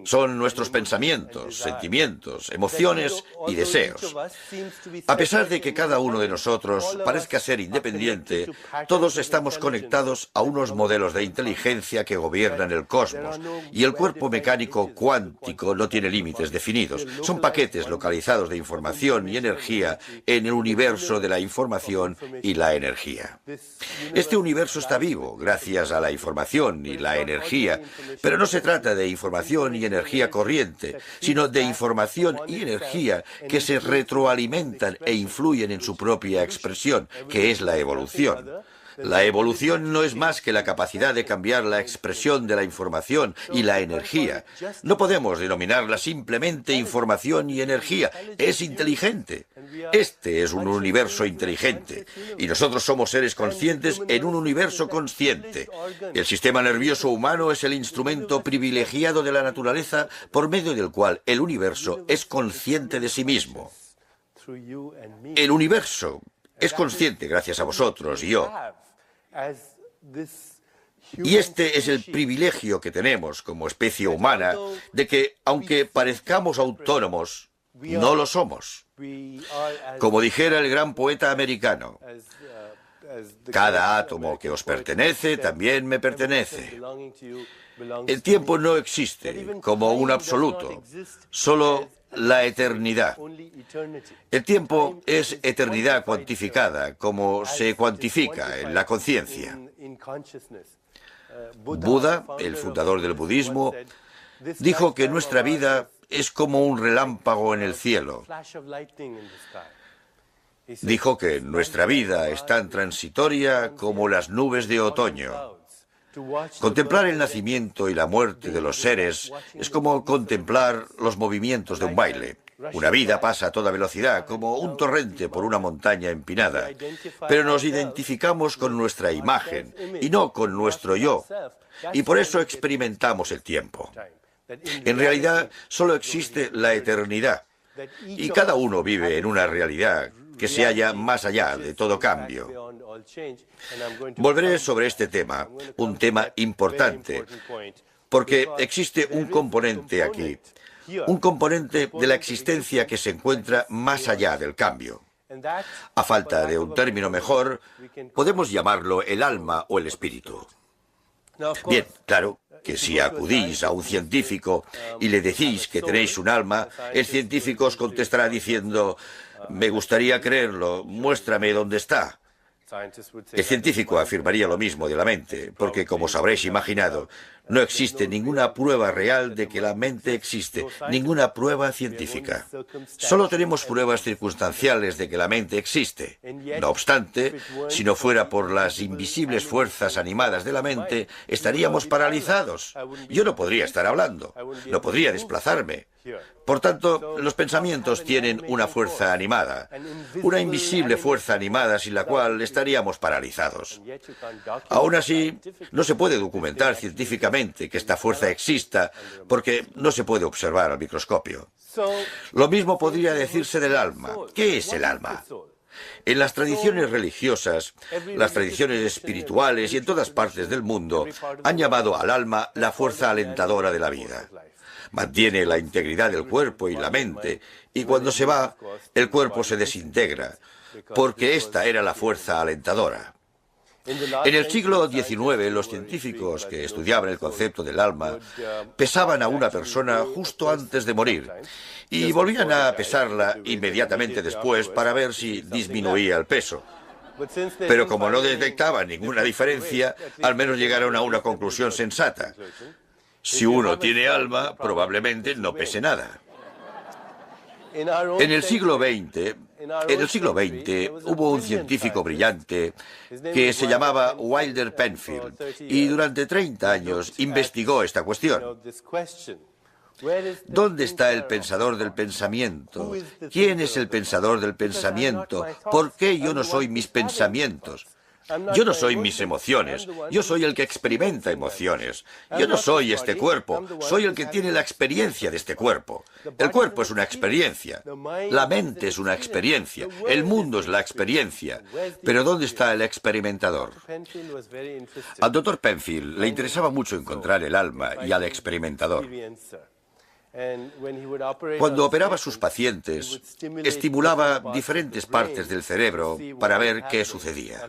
Son nuestros pensamientos, sentimientos, emociones y deseos. A pesar de que cada uno de nosotros parezca ser independiente, todos estamos conectados a unos modelos de inteligencia que gobiernan el cosmos, y el cuerpo mecánico cuántico no tiene límites definidos. Son paquetes localizados de información y energía en el universo de la información y la energía. Este universo está vivo gracias a la información y la energía, pero no se trata de información y energía corriente, sino de información y energía que se retroalimentan e influyen en su propia expresión, que es la evolución. La evolución no es más que la capacidad de cambiar la expresión de la información y la energía. No podemos denominarla simplemente información y energía. Es inteligente. Este es un universo inteligente. Y nosotros somos seres conscientes en un universo consciente. El sistema nervioso humano es el instrumento privilegiado de la naturaleza por medio del cual el universo es consciente de sí mismo. El universo es consciente gracias a vosotros y yo. Y este es el privilegio que tenemos como especie humana, de que, aunque parezcamos autónomos, no lo somos. Como dijera el gran poeta americano, cada átomo que os pertenece también me pertenece. El tiempo no existe como un absoluto, solo la eternidad. El tiempo es eternidad cuantificada, como se cuantifica en la conciencia. Buda, el fundador del budismo, dijo que nuestra vida es como un relámpago en el cielo. Dijo que nuestra vida es tan transitoria como las nubes de otoño. Contemplar el nacimiento y la muerte de los seres es como contemplar los movimientos de un baile. Una vida pasa a toda velocidad, como un torrente por una montaña empinada. Pero nos identificamos con nuestra imagen y no con nuestro yo. Y por eso experimentamos el tiempo. En realidad, solo existe la eternidad. Y cada uno vive en una realidad que se halla más allá de todo cambio. Volveré sobre este tema, un tema importante, porque existe un componente aquí, un componente de la existencia que se encuentra más allá del cambio. A falta de un término mejor, podemos llamarlo el alma o el espíritu. Bien, claro que si acudís a un científico y le decís que tenéis un alma, el científico os contestará diciendo: me gustaría creerlo, muéstrame dónde está. El científico afirmaría lo mismo de la mente, porque, como os habréis imaginado, no existe ninguna prueba real de que la mente existe, ninguna prueba científica. Solo tenemos pruebas circunstanciales de que la mente existe. No obstante, si no fuera por las invisibles fuerzas animadas de la mente, estaríamos paralizados. Yo no podría estar hablando, no podría desplazarme. Por tanto, los pensamientos tienen una fuerza animada, una invisible fuerza animada sin la cual estaríamos paralizados. Aún así, no se puede documentar científicamente que esta fuerza exista porque no se puede observar al microscopio. Lo mismo podría decirse del alma. ¿Qué es el alma? En las tradiciones religiosas, las tradiciones espirituales y en todas partes del mundo han llamado al alma la fuerza alentadora de la vida. Mantiene la integridad del cuerpo y la mente, y cuando se va, el cuerpo se desintegra, porque esta era la fuerza alentadora. En el siglo XIX, los científicos que estudiaban el concepto del alma pesaban a una persona justo antes de morir y volvían a pesarla inmediatamente después para ver si disminuía el peso. Pero como no detectaban ninguna diferencia, al menos llegaron a una conclusión sensata. Si uno tiene alma, probablemente no pese nada. En el siglo XX hubo un científico brillante que se llamaba Wilder Penfield y durante 30 años investigó esta cuestión. ¿Dónde está el pensador del pensamiento? ¿Quién es el pensador del pensamiento? ¿Por qué yo no soy mis pensamientos? Yo no soy mis emociones, yo soy el que experimenta emociones. Yo no soy este cuerpo, soy el que tiene la experiencia de este cuerpo. El cuerpo es una experiencia, la mente es una experiencia, el mundo es la experiencia. Pero ¿dónde está el experimentador? Al Dr. Penfield le interesaba mucho encontrar el alma y al experimentador. Cuando operaba a sus pacientes, estimulaba diferentes partes del cerebro para ver qué sucedía.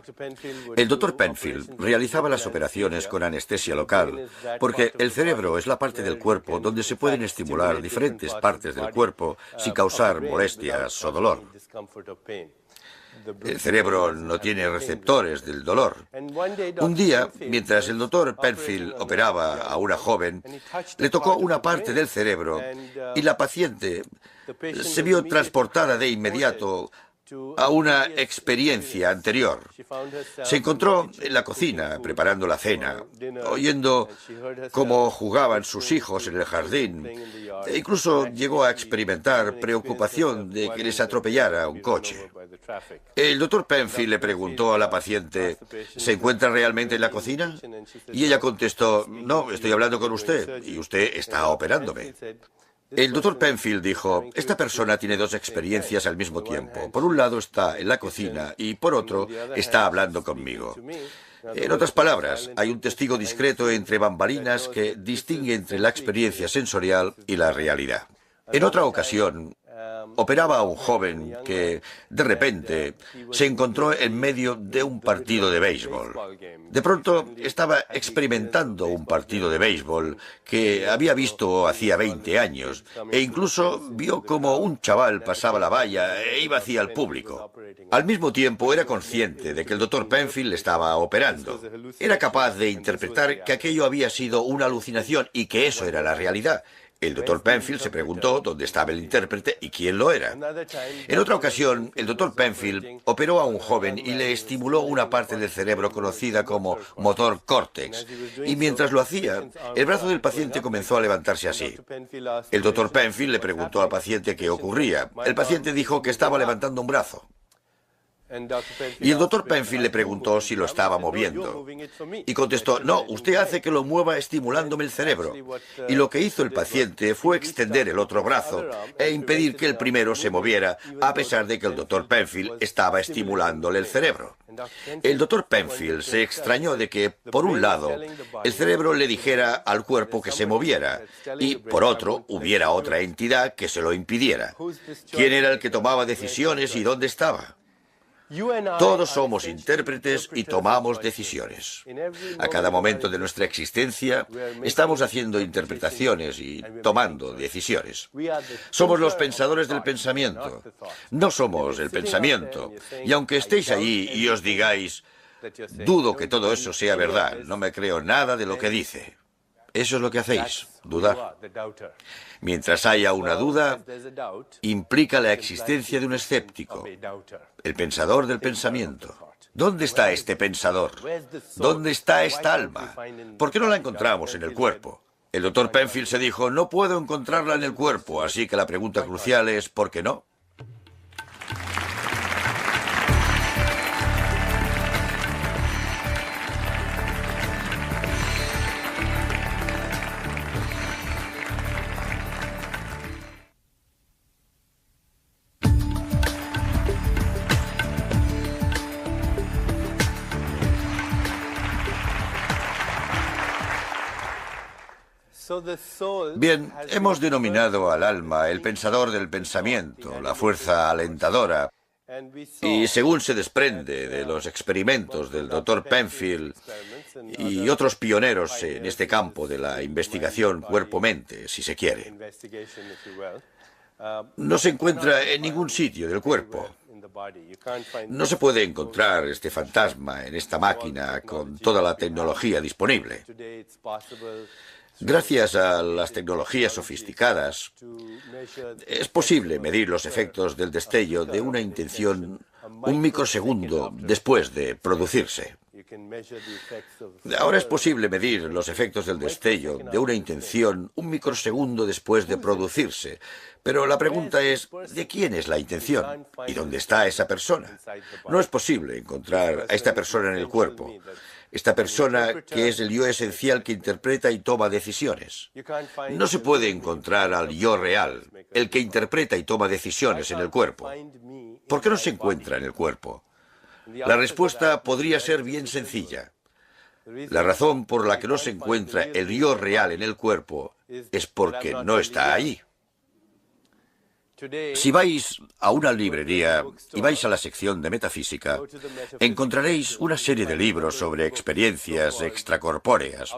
El Dr. Penfield realizaba las operaciones con anestesia local, porque el cerebro es la parte del cuerpo donde se pueden estimular diferentes partes del cuerpo sin causar molestias o dolor. El cerebro no tiene receptores del dolor. Un día, mientras el doctor Penfield operaba a una joven, le tocó una parte del cerebro y la paciente se vio transportada de inmediato a una experiencia anterior. Se encontró en la cocina preparando la cena, oyendo cómo jugaban sus hijos en el jardín, e incluso llegó a experimentar preocupación de que les atropellara un coche. El doctor Penfield le preguntó a la paciente: ¿se encuentra realmente en la cocina? Y ella contestó: no, estoy hablando con usted y usted está operándome. El doctor Penfield dijo: esta persona tiene dos experiencias al mismo tiempo. Por un lado está en la cocina y por otro está hablando conmigo. En otras palabras, hay un testigo discreto entre bambalinas que distingue entre la experiencia sensorial y la realidad. En otra ocasión, operaba a un joven que, de repente, se encontró en medio de un partido de béisbol. De pronto, estaba experimentando un partido de béisbol que había visto hacía 20 años, e incluso vio como un chaval pasaba la valla e iba hacia el público. Al mismo tiempo, era consciente de que el Dr. Penfield le estaba operando. Era capaz de interpretar que aquello había sido una alucinación y que eso era la realidad. El Dr. Penfield se preguntó dónde estaba el intérprete y quién lo era. En otra ocasión, el Dr. Penfield operó a un joven y le estimuló una parte del cerebro conocida como motor córtex. Y mientras lo hacía, el brazo del paciente comenzó a levantarse así. El Dr. Penfield le preguntó al paciente qué ocurría. El paciente dijo que estaba levantando un brazo. Y el Dr. Penfield le preguntó si lo estaba moviendo. Y contestó, no, usted hace que lo mueva estimulándome el cerebro. Y lo que hizo el paciente fue extender el otro brazo e impedir que el primero se moviera, a pesar de que el Dr. Penfield estaba estimulándole el cerebro. El Dr. Penfield se extrañó de que, por un lado, el cerebro le dijera al cuerpo que se moviera, y, por otro, hubiera otra entidad que se lo impidiera. ¿Quién era el que tomaba decisiones y dónde estaba? Todos somos intérpretes y tomamos decisiones. A cada momento de nuestra existencia estamos haciendo interpretaciones y tomando decisiones. Somos los pensadores del pensamiento. No somos el pensamiento. Y aunque estéis allí y os digáis, dudo que todo eso sea verdad, no me creo nada de lo que dice. Eso es lo que hacéis, dudar. Mientras haya una duda, implica la existencia de un escéptico, el pensador del pensamiento. ¿Dónde está este pensador? ¿Dónde está esta alma? ¿Por qué no la encontramos en el cuerpo? El Dr. Penfield se dijo, no puedo encontrarla en el cuerpo, así que la pregunta crucial es, ¿por qué no? Bien, hemos denominado al alma el pensador del pensamiento, la fuerza alentadora, y según se desprende de los experimentos del Dr. Penfield y otros pioneros en este campo de la investigación cuerpo-mente, si se quiere, no se encuentra en ningún sitio del cuerpo. No se puede encontrar este fantasma en esta máquina con toda la tecnología disponible. Gracias a las tecnologías sofisticadas, es posible medir los efectos del destello de una intención un microsegundo después de producirse. Ahora es posible medir los efectos del destello de una intención un microsegundo después de producirse, pero la pregunta es, ¿de quién es la intención? ¿Y dónde está esa persona? No es posible encontrar a esta persona en el cuerpo. Esta persona que es el yo esencial que interpreta y toma decisiones. No se puede encontrar al yo real, el que interpreta y toma decisiones en el cuerpo. ¿Por qué no se encuentra en el cuerpo? La respuesta podría ser bien sencilla. La razón por la que no se encuentra el yo real en el cuerpo es porque no está allí. Si vais a una librería y vais a la sección de metafísica, encontraréis una serie de libros sobre experiencias extracorpóreas,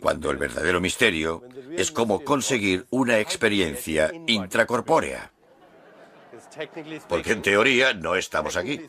cuando el verdadero misterio es cómo conseguir una experiencia intracorpórea. Porque en teoría no estamos aquí.